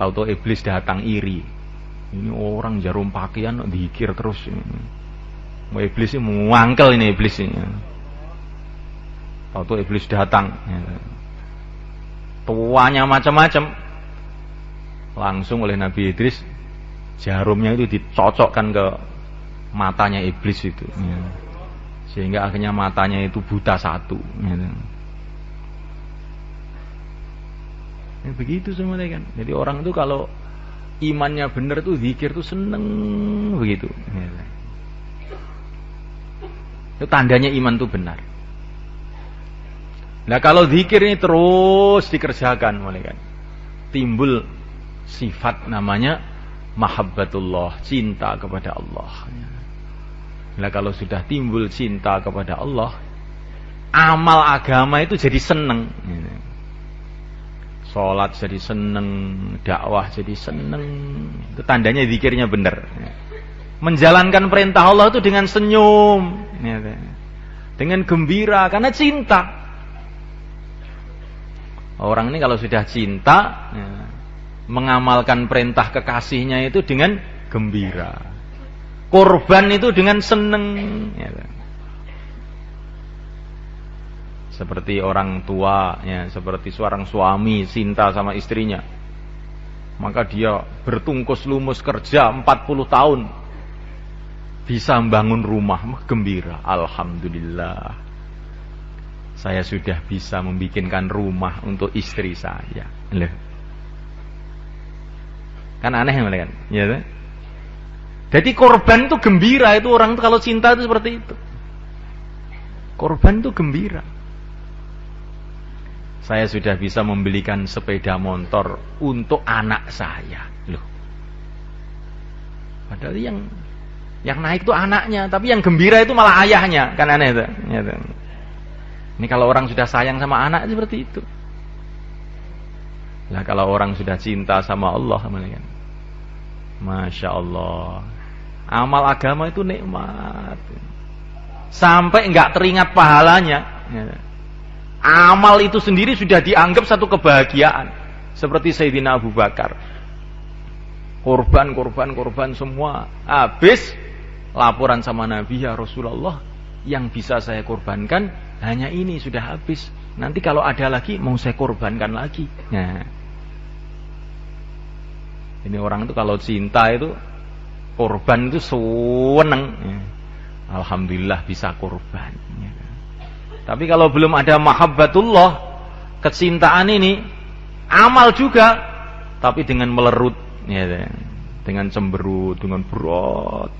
Tahu-tahu iblis datang iri, ini orang jarum pakaian dikir terus. Iblis ini mengangkel ini iblis ini. Tahu iblis datang, tuanya macam-macam. Langsung oleh Nabi Idris jarumnya itu dicocokkan ke matanya iblis itu, sehingga akhirnya matanya itu buta satu. Begitu semuanya kan. Jadi orang itu kalau imannya benar tuh zikir tuh seneng begitu. Itu tandanya iman itu benar. Nah kalau zikir ini terus dikerjakan, kan, timbul sifat namanya mahabbatullah, cinta kepada Allah. Nah kalau sudah timbul cinta kepada Allah, amal agama itu jadi seneng. Sholat jadi seneng, dakwah jadi seneng. Itu tandanya zikirnya benar. Menjalankan perintah Allah itu dengan senyum. dengan gembira karena cinta. Orang ini kalau sudah cinta, ya, mengamalkan perintah kekasihnya itu dengan gembira. Korban itu dengan seneng. Ya. Seperti orang tua, ya, seperti seorang suami cinta sama istrinya. Maka dia bertungkus lumus kerja 40 tahun. Bisa membangun rumah, gembira. Alhamdulillah. Saya sudah bisa membikinkan rumah untuk istri saya. Loh. Kan aneh kan? Ya. Jadi korban itu gembira, itu orang itu kalau cinta itu seperti itu. Korban itu gembira. Saya sudah bisa membelikan sepeda motor untuk anak saya. Loh. Padahal yang naik itu anaknya, tapi yang gembira itu malah ayahnya. Kan aneh itu. Ya, itu. Ini kalau orang sudah sayang sama anak seperti itu. Lah kalau orang sudah cinta sama Allah, Masya Allah. Amal agama itu nikmat. Sampai enggak teringat pahalanya. Ya. Amal itu sendiri sudah dianggap satu kebahagiaan. Seperti Sayyidina Abu Bakar. Korban semua. Habis laporan sama Nabi, ya Rasulullah, yang bisa saya korbankan hanya ini, sudah habis. Nanti kalau ada lagi mau saya korbankan lagi. Nah, ini orang itu kalau cinta itu korban itu seneng. Alhamdulillah bisa korban. Tapi kalau belum ada mahabbatullah, kecintaan ini, amal juga, tapi dengan melerut, ya, dengan cemberut, dengan berat.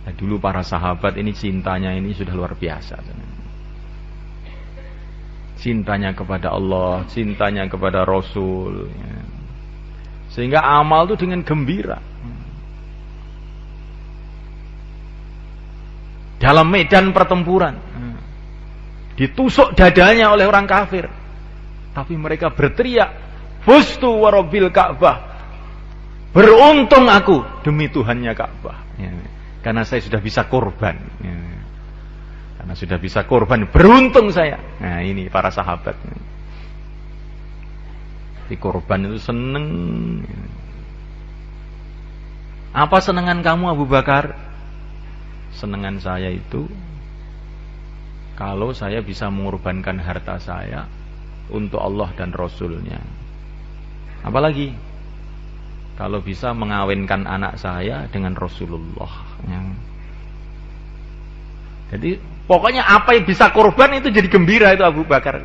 Nah, dulu para sahabat ini cintanya ini sudah luar biasa. Cintanya kepada Allah, cintanya kepada Rasul. Ya. Sehingga amal itu dengan gembira. Dalam medan pertempuran, ditusuk dadanya oleh orang kafir, tapi mereka berteriak, "Fustu wa rabbil Ka'bah." Beruntung aku demi Tuhannya Ka'bah. Ya. Karena saya sudah bisa korban. Ya. Karena sudah bisa korban, beruntung saya. Nah, ini para sahabat. Di korban itu seneng. Apa senengan kamu Abu Bakar? Senengan saya itu kalau saya bisa mengorbankan harta saya untuk Allah dan Rasulnya. Apalagi kalau bisa mengawinkan anak saya dengan Rasulullah. Ya. Jadi pokoknya apa yang bisa korban itu jadi gembira itu Abu Bakar.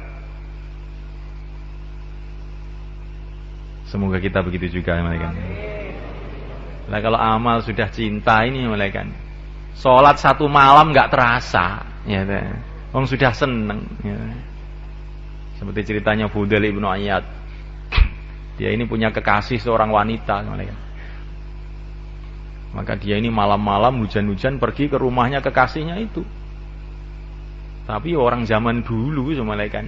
Semoga kita begitu juga, malaikat. Nah, kalau amal sudah cinta ini, malaikat. Sholat satu malam nggak terasa, ya, orang sudah seneng. Ya. Seperti ceritanya Fudail ibnu Iyad, dia ini punya kekasih seorang wanita, maka dia ini malam-malam hujan-hujan pergi ke rumahnya kekasihnya itu. Tapi orang zaman dulu, malaikat,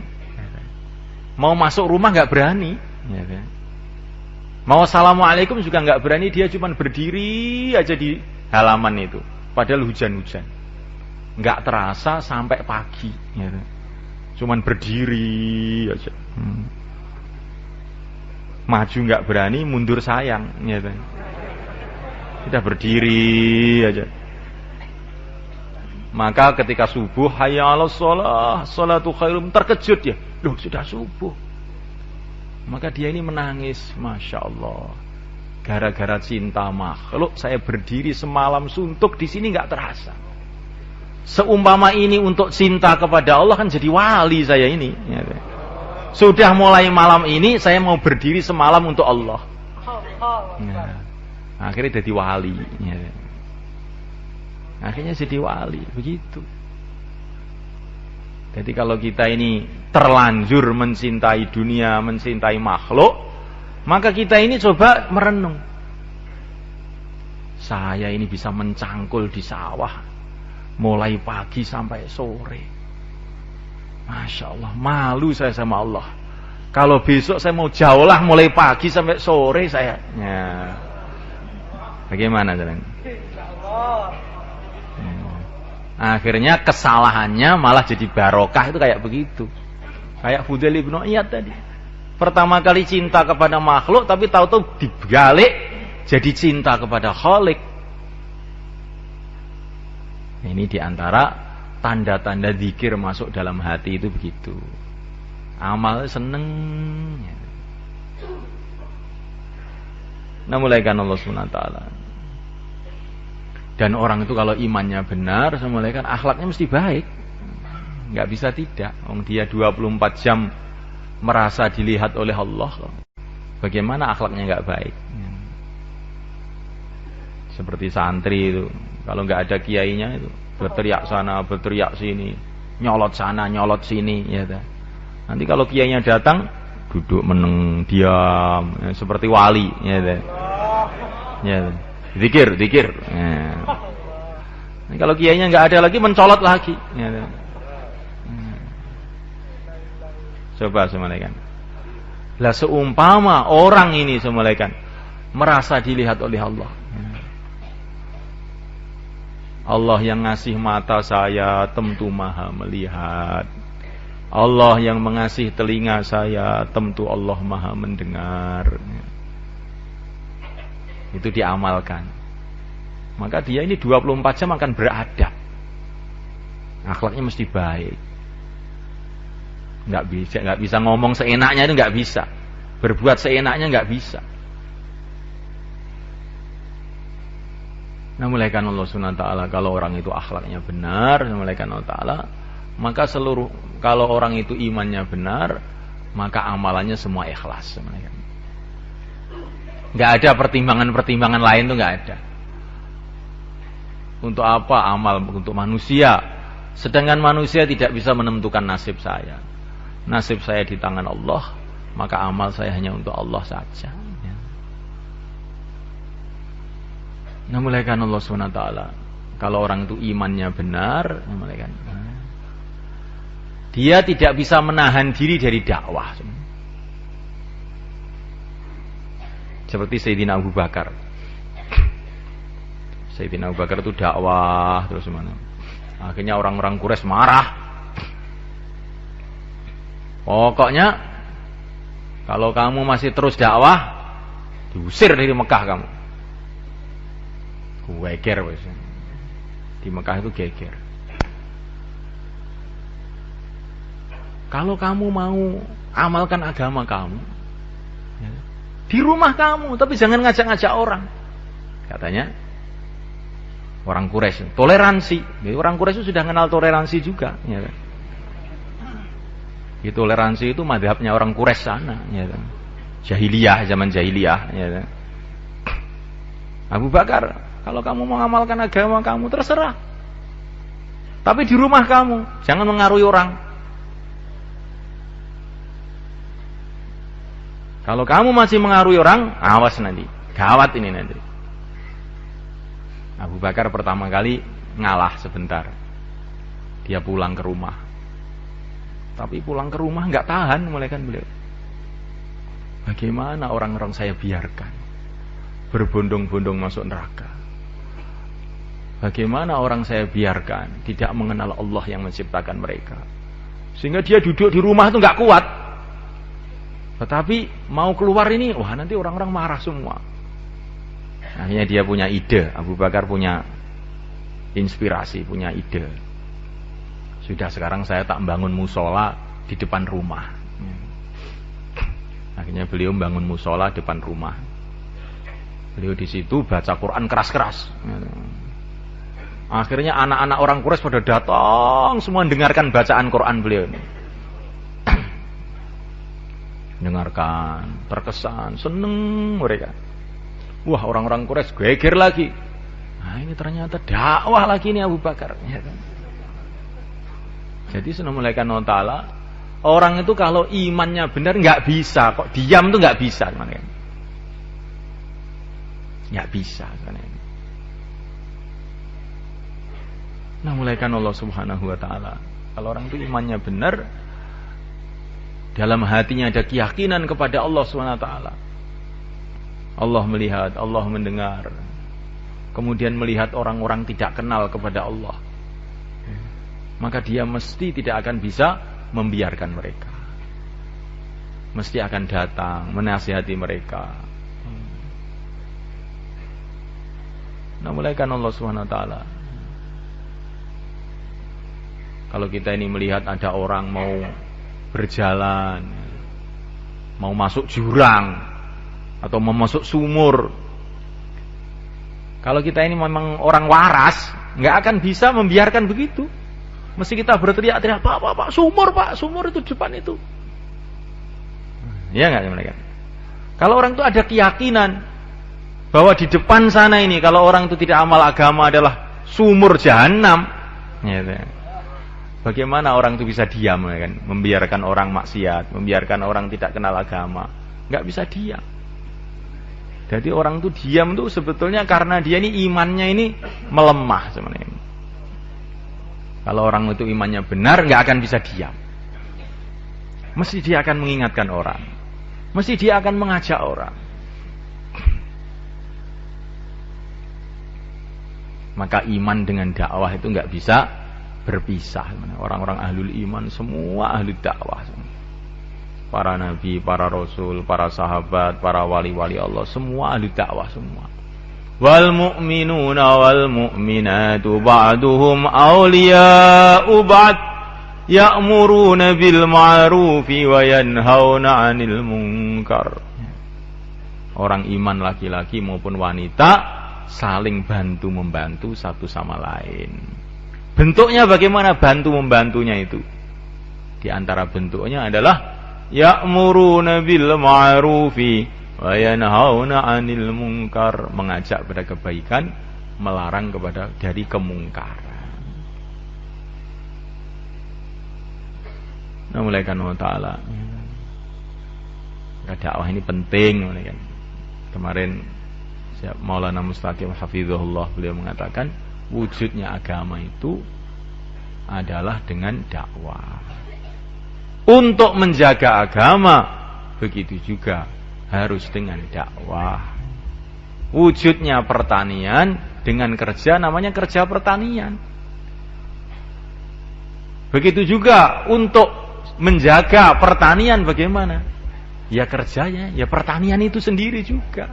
mau masuk rumah nggak berani, ya, mau assalamualaikum juga nggak berani, dia cuma berdiri aja di halaman itu. Padahal hujan-hujan, nggak terasa sampai pagi, ya. Cuman berdiri aja, maju nggak berani, mundur sayang, ya. Kita berdiri aja. Maka ketika subuh, hayya 'alas shalah, sholatu khairum, terkejut ya, loh sudah subuh. Maka dia ini menangis, Masya Allah. Gara-gara cinta makhluk saya berdiri semalam suntuk di sini nggak terasa. Seumpama ini untuk cinta kepada Allah kan jadi wali saya ini. Sudah mulai malam ini saya mau berdiri semalam untuk Allah. Ya. Akhirnya jadi wali. Ya. Akhirnya jadi wali begitu. Jadi kalau kita ini terlanjur mencintai dunia, mencintai makhluk, maka kita ini coba merenung. Saya ini bisa mencangkul di sawah mulai pagi sampai sore. Masya Allah, malu saya sama Allah. Kalau besok saya mau jaulah mulai pagi sampai sore saya. Ya. Bagaimana jalan? Akhirnya kesalahannya malah jadi barokah, itu kayak begitu. Kayak Fudail ibn Iyad tadi. Pertama kali cinta kepada makhluk, tapi tahu-tahu dibalik jadi cinta kepada Khalik. Ini diantara tanda-tanda zikir masuk dalam hati itu begitu. Amal seneng. Nah, mulaikan Allah SWT. Dan orang itu kalau imannya benar, mulaikan akhlaknya mesti baik. Nggak bisa tidak. Dia 24 jam merasa dilihat oleh Allah. Bagaimana akhlaknya nggak baik? Seperti santri itu, kalau nggak ada kiainya itu berteriak sana, berteriak sini, nyolot sana, nyolot sini, ya. Nanti kalau kiainya datang, duduk meneng, diam, ya, seperti wali, ya. Ya, zikir. Ya. Nanti kalau kiainya nggak ada lagi, mencolot lagi, ya. Coba semalekan. Lah seumpama orang ini semalekan merasa dilihat oleh Allah. Allah yang ngasih mata saya tentu maha melihat. Allah yang mengasih telinga saya tentu Allah maha mendengar. Itu diamalkan. Maka dia ini 24 jam akan beradab. Akhlaknya mesti baik. Nggak bisa ngomong seenaknya, itu nggak bisa. Berbuat seenaknya nggak bisa. Nah, mulaikan Allah SWT, kalau orang itu akhlaknya benar, mulaikan Allah Ta'ala, maka kalau orang itu imannya benar, maka amalannya semua ikhlas. Nggak ada pertimbangan-pertimbangan lain, itu nggak ada. Untuk apa amal untuk manusia? Sedangkan manusia tidak bisa menentukan nasib saya. Nasib saya di tangan Allah, maka amal saya hanya untuk Allah saja. Nah, mulaikan Allah SWT. Kalau orang itu imannya benar, mulaikan. Dia tidak bisa menahan diri dari dakwah. Seperti Sayyidina Abu Bakar. Sayyidina Abu Bakar itu dakwah terus mana? Akhirnya orang-orang Quraisy marah. Pokoknya kalau kamu masih terus dakwah, diusir dari Mekah kamu. Geger wis. Di Mekah itu geger. Kalau kamu mau amalkan agama kamu, ya, di rumah kamu, tapi jangan ngajak-ngajak orang. Katanya orang Quraisy, toleransi. Jadi orang Quraisy itu sudah kenal toleransi juga, ya. Itu toleransi itu mazhabnya orang Quraisy sana, ya. Jahiliyah, zaman jahiliyah, ya. Abu Bakar, kalau kamu mau mengamalkan agama kamu, terserah. Tapi di rumah kamu, jangan mengaruhi orang. Kalau kamu masih mengaruhi orang, awas nanti. Gawat ini nanti. Abu Bakar pertama kali ngalah sebentar. Dia pulang ke rumah. Tapi pulang ke rumah nggak tahan, mulai kan beliau. Bagaimana orang-orang saya biarkan berbondong-bondong masuk neraka? Bagaimana orang saya biarkan tidak mengenal Allah yang menciptakan mereka? Sehingga dia duduk di rumah itu nggak kuat. Tetapi mau keluar ini, wah nanti orang-orang marah semua. Akhirnya dia punya ide. Abu Bakar punya inspirasi, punya ide. Sudah, sekarang saya tak bangun musola di depan rumah. Akhirnya beliau bangun musola depan rumah. Beliau di situ baca Quran keras-keras. Akhirnya anak-anak orang Quraisy pada datang semua mendengarkan bacaan Quran beliau ini. Dengarkan, terkesan, seneng mereka. Wah, orang-orang Quraisy geger lagi. Nah, ini ternyata dakwah lagi nih Abu Bakar, ya kan? Jadi mulaikan Allah Ta'ala, orang itu kalau imannya benar nggak bisa kok diam tuh nggak bisa, kan? Nggak bisa, kan? Nah, mulaikan Allah Subhanahu Wa Ta'ala. Kalau orang itu imannya benar, dalam hatinya ada keyakinan kepada Allah Subhanahu Wa Ta'ala. Allah melihat, Allah mendengar. Kemudian melihat orang-orang tidak kenal kepada Allah. maka dia mesti tidak akan bisa membiarkan mereka. Mesti akan datang menasihati mereka. Nah, mulaikan Allah Subhanahu wa taala. Kalau kita ini melihat ada orang mau berjalan, mau masuk jurang atau mau masuk sumur, kalau kita ini memang orang waras, nggak akan bisa membiarkan begitu. Mesti kita berteriak-teriak, Pak, sumur itu depan itu. Ya nggak mereka? Kalau orang itu ada keyakinan bahwa di depan sana ini, kalau orang itu tidak amal agama adalah sumur jahanam, gitu. Bagaimana orang itu bisa diam, ya kan? Membiarkan orang maksiat, membiarkan orang tidak kenal agama, nggak bisa diam. Jadi orang itu diam itu sebetulnya karena dia ini imannya ini melemah sebenarnya. Kalau orang itu imannya benar, nggak akan bisa diam. Mesti dia akan mengingatkan orang, mesti dia akan mengajak orang. Maka iman dengan dakwah itu nggak bisa berpisah. Orang-orang ahlul iman semua ahli dakwah. Para nabi, para rasul, para sahabat, para wali-wali Allah semua ahli dakwah semua. Wal mu'minuna wal mu'minatu ba'duhum awliya'u ba'd ya'muruna bil ma'rufi wa yanhauna 'anil munkar. Orang iman laki-laki maupun wanita saling bantu-membantu satu sama lain. Bentuknya bagaimana bantu-membantunya itu? Di antara bentuknya adalah ya'muruna bil ma'rufi wa yanhauna 'anil munkar, mengajak pada kebaikan, melarang kepada dari kemungkaran. Nah, mulaikan Allah Ta'ala. Dakwah ini penting, mulaikan. Kemarin Maulana Mustaqim hafizahullah beliau mengatakan wujudnya agama itu adalah dengan dakwah. Untuk menjaga agama begitu juga harus dengan dakwah. Wujudnya pertanian dengan kerja namanya kerja pertanian. Begitu juga untuk menjaga pertanian bagaimana? Ya kerjanya, ya pertanian itu sendiri juga.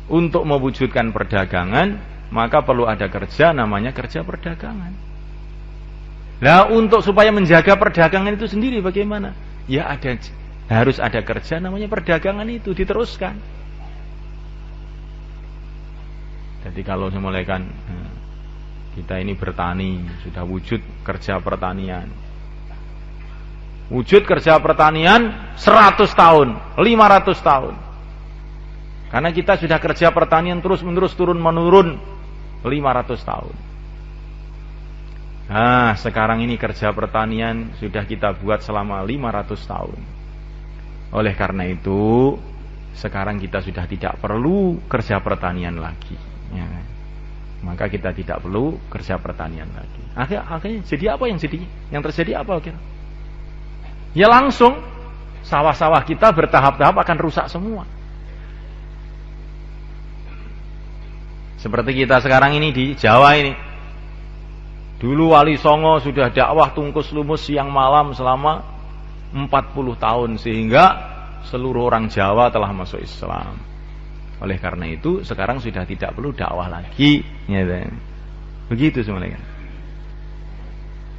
Untuk mewujudkan perdagangan, maka perlu ada kerja namanya kerja perdagangan. Nah, untuk supaya menjaga perdagangan itu sendiri bagaimana? Ya harus ada kerja namanya perdagangan itu diteruskan. Jadi kalau semulaikan kita ini bertani, sudah wujud kerja pertanian. Wujud kerja pertanian 100 tahun, 500 tahun. Karena kita sudah kerja pertanian terus-menerus turun-menurun 500 tahun. Nah, sekarang ini kerja pertanian sudah kita buat selama 500 tahun. Oleh karena itu, sekarang kita sudah tidak perlu kerja pertanian lagi. Ya. Maka kita tidak perlu kerja pertanian lagi. Akhirnya jadi apa yang jadi? Yang terjadi apa kira? Ya langsung sawah-sawah kita bertahap-tahap akan rusak semua. Seperti kita sekarang ini di Jawa ini. Dulu Wali Songo sudah dakwah tungkus lumus siang malam selama 40 tahun sehingga seluruh orang Jawa telah masuk Islam. Oleh karena itu sekarang sudah tidak perlu dakwah lagi. Begitu semuanya.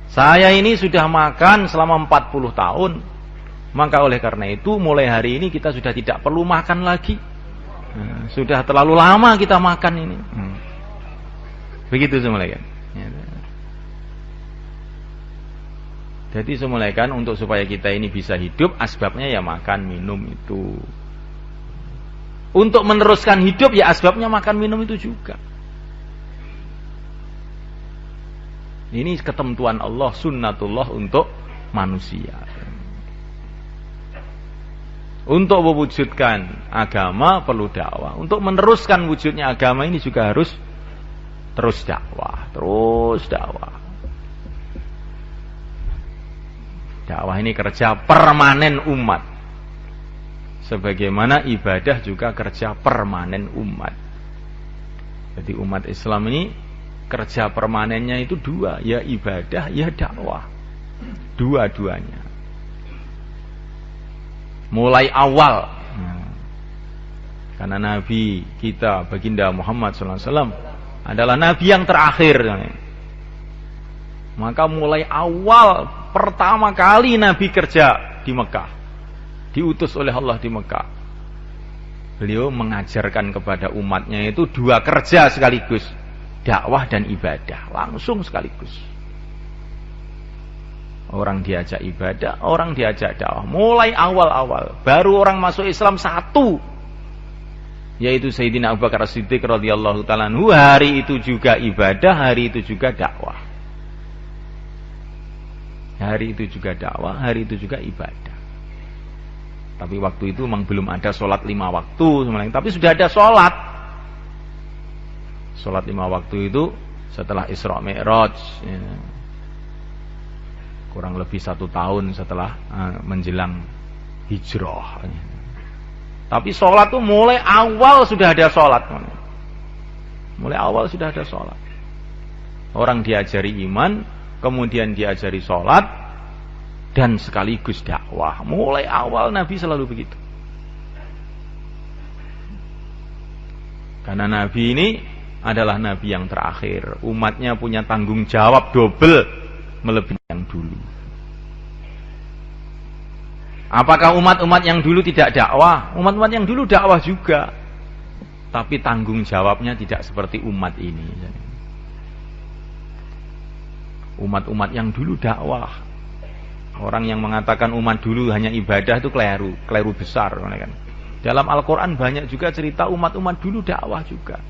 Saya ini sudah makan selama 40 tahun. Maka oleh karena itu mulai hari ini kita sudah tidak perlu makan lagi. Sudah terlalu lama kita makan ini. Begitu semulaikan. Jadi semulaikan untuk supaya kita ini bisa hidup, asbabnya ya makan minum itu. Untuk meneruskan hidup ya asbabnya makan minum itu juga. Ini ketentuan Allah, sunnatullah untuk manusia. Untuk mewujudkan agama perlu dakwah. Untuk meneruskan wujudnya agama ini juga harus terus dakwah. Terus dakwah. Dakwah ini kerja permanen umat. Sebagaimana ibadah juga kerja permanen umat. Jadi umat Islam ini kerja permanennya itu dua, ya ibadah, ya dakwah. Dua-duanya. Mulai awal. Karena Nabi kita, baginda Muhammad SAW, adalah Nabi yang terakhir. Maka mulai awal, pertama kali Nabi kerja di Mekah. Diutus oleh Allah di Mekah. Beliau mengajarkan kepada umatnya itu dua kerja sekaligus. Dakwah dan ibadah. Langsung sekaligus. Orang diajak ibadah, orang diajak dakwah. Mulai awal-awal. Baru orang masuk Islam satu. Yaitu Sayyidina Abu Bakar As-Siddiq radhiyallahu ta'ala anhu. Hari itu juga ibadah, hari itu juga dakwah. Hari itu juga dakwah, hari itu juga ibadah. Tapi waktu itu memang belum ada sholat 5 waktu. Tapi sudah ada sholat. Sholat 5 waktu itu setelah Isra Mi'raj. Ya. Kurang lebih 1 tahun setelah menjelang hijrah. Ya. Tapi sholat itu mulai awal sudah ada sholat. Mulai awal sudah ada sholat. Orang diajari iman, kemudian diajari sholat, dan sekaligus dakwah. Mulai awal Nabi selalu begitu. Karena Nabi ini adalah Nabi yang terakhir. Umatnya punya tanggung jawab double melebihi yang dulu. Apakah umat-umat yang dulu tidak dakwah? Umat-umat yang dulu dakwah juga. Tapi tanggung jawabnya tidak seperti umat ini. Umat-umat yang dulu dakwah. Orang yang mengatakan umat dulu hanya ibadah itu keliru besar. Dalam Al-Quran banyak juga cerita umat-umat dulu dakwah juga.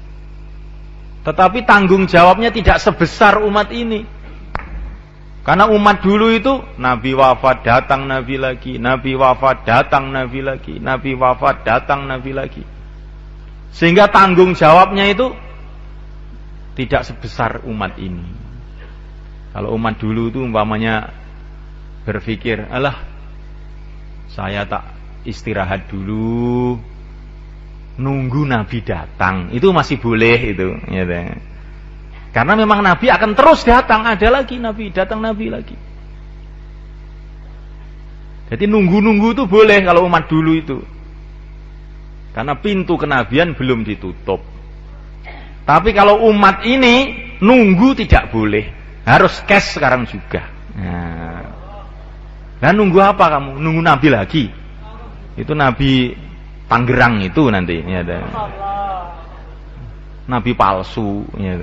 Tetapi tanggung jawabnya tidak sebesar umat ini. Karena umat dulu itu Nabi wafat datang Nabi lagi, Nabi wafat datang Nabi lagi, Nabi wafat datang Nabi lagi. Sehingga tanggung jawabnya itu tidak sebesar umat ini. Kalau umat dulu itu umpamanya berpikir, alah saya tak istirahat dulu, nunggu Nabi datang, itu masih boleh itu. Gitu. Karena memang Nabi akan terus datang, ada lagi Nabi, datang Nabi lagi. Jadi nunggu-nunggu itu boleh kalau umat dulu itu. Karena pintu kenabian belum ditutup. Tapi kalau umat ini, nunggu tidak boleh. Harus cash sekarang juga. Nah nunggu apa kamu? Nunggu Nabi lagi. Itu Nabi Tangerang itu nanti. Ya, Nabi palsu. Ya,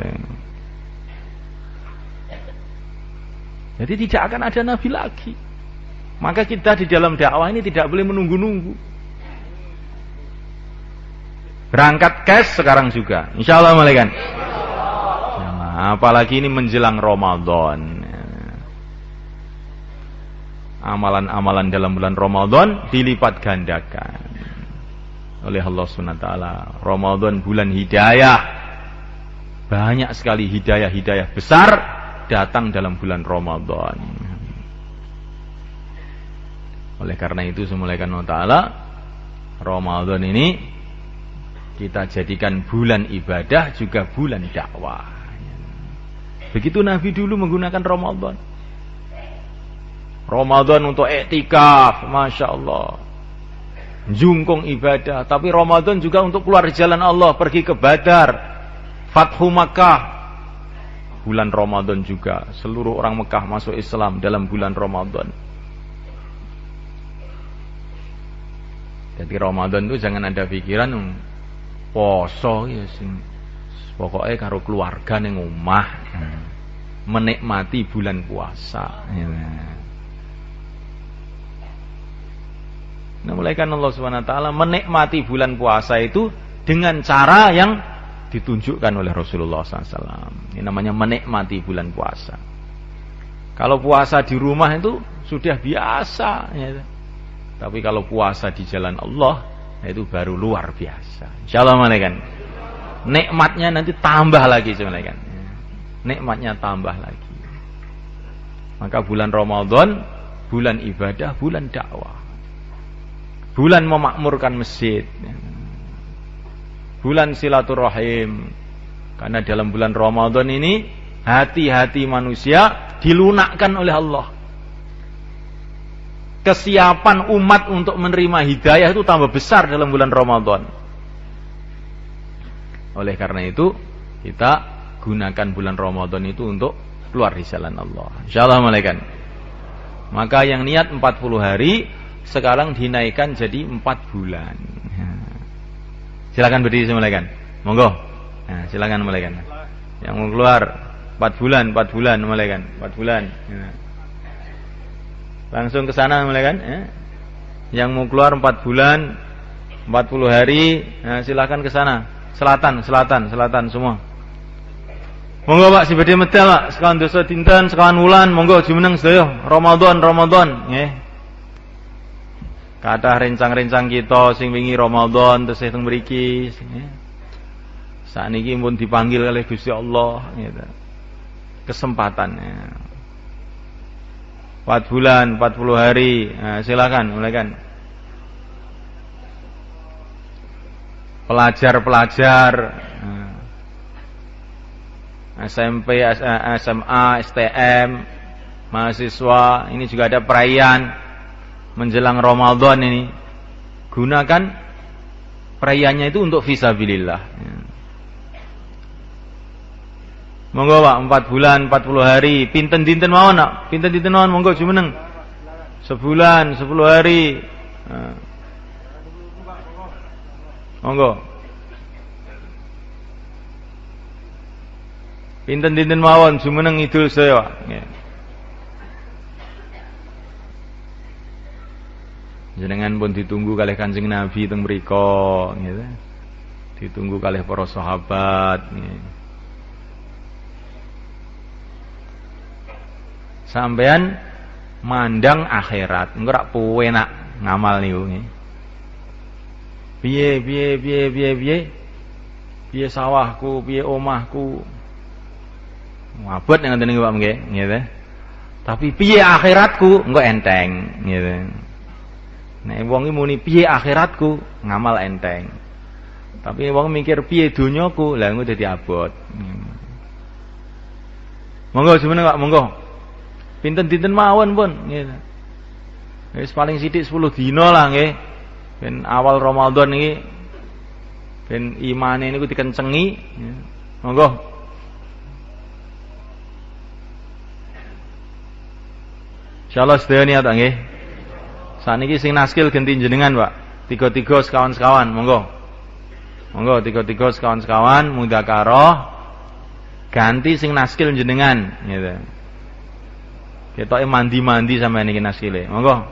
jadi tidak akan ada Nabi lagi. Maka kita di dalam dakwah ini tidak boleh menunggu-nunggu. Berangkat cash sekarang juga. Insya Allah malaikat. Nah, apalagi ini menjelang Ramadan. Amalan-amalan dalam bulan Ramadan dilipat gandakan oleh Allah SWT. Ramadan bulan hidayah. Banyak sekali hidayah-hidayah besar datang dalam bulan Ramadan. Oleh karena itu semulaikan Allah Ta'ala, Ramadan ini kita jadikan bulan ibadah juga bulan dakwah. Begitu Nabi dulu menggunakan Ramadan. Ramadan untuk iktikaf, Masya Allah, jungkung ibadah. Tapi Ramadan juga untuk keluar jalan Allah, pergi ke Badar, Fathu Makkah. Bulan Ramadan juga, seluruh orang Mekah masuk Islam dalam bulan Ramadan. Jadi Ramadan itu jangan ada pikiran poso ya sing pokoknya karo keluarga ning omah, menikmati bulan puasa. Nah, mulaikan Allah SWT menikmati bulan puasa itu dengan cara yang ditunjukkan oleh Rasulullah SAW. Ini namanya menikmati bulan puasa. Kalau puasa di rumah itu sudah biasa, ya. Tapi kalau puasa di jalan Allah itu baru luar biasa. Insyaallah malaikat. Nikmatnya nanti tambah lagi malaikat. Nikmatnya tambah lagi. Maka bulan Ramadan, bulan ibadah, bulan dakwah. Bulan memakmurkan masjid. Bulan silaturahim, Karena dalam bulan Ramadan ini hati-hati manusia dilunakkan oleh Allah. Kesiapan umat untuk menerima hidayah itu tambah besar dalam bulan Ramadan. Oleh karena itu, kita gunakan bulan Ramadan itu untuk keluar di jalan Allah. Insyaallah malaikat. Maka yang niat 40 hari sekarang dinaikkan jadi 4 bulan. Silakan berdiri malaikat. Monggo. Nah, silakan malaikat. Yang mau keluar 4 bulan malaikat. 4 bulan. Langsung ke sana malaikat. Yang mau keluar 4 bulan 40 hari, nah, silakan ke sana. Selatan semua. Monggo Pak, si badhe medal Pak, sekawan dosa dinten, sekawan wulan, monggo jumeneng sedaya Ramadan, nggih. Kathah rencang-rencang kita sing wingi Ramadan tesih teng mriki, nggih. Sakniki pun dipanggil oleh Gusti Allah, gitu. Kesempatannya. 4 bulan, 40 hari. Nah, silakan, mulaikan. Pelajar-pelajar SMP, SMA, STM, mahasiswa, ini juga ada perayaan menjelang Ramadan ini. Gunakan perayaannya itu untuk fisabilillah. Monggo Pak, 4 bulan, 40 hari, pinten dinten mawon nak, pinten dinten mawon monggo jumeneng. Sebulan, 10 hari. Monggo. Pinten dinten mawon jumeneng idul saya, Pak. Nggih. Jenengan pun ditunggu kalih Kanjeng Nabi teng mriku, gitu. Ditunggu kalih para sahabat, nggih. Sampean mandang akhirat, engko rak penak ngamal niku nggih. Piye sawahku, piye omahku. Mabot yang ngene Pak nggih, nggih. Tapi piye akhiratku engko enteng, gitu. Nek wong iki muni piye akhiratku, ngamal enteng. Tapi wong mikir piye donyaku, lha engko dadi abot. Monggo jumeneng Pak, monggo. Pinten-pinten mawon pun, gitu. Wis paling sithik 10 dina lah nggih. Ben awal Ramadan iki ben imane niku dikencengi, ya. Monggo. Insyaallah sedaya niat nggih. Saniki sing naskil genti jenengan, Pak. 3-3 sekawan-sekawan, monggo. Monggo 3-3 sekawan-sekawan mudzakarah ganti sing naskil jenengan, gitu. Ketoke mandi-mandi sampeyan iki naskile. Monggo.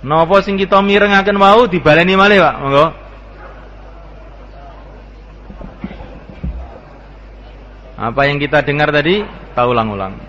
Napa sing kita mirengaken wau dibaleni malih, Pak. Monggo. Apa yang kita dengar tadi, kita ulang-ulang.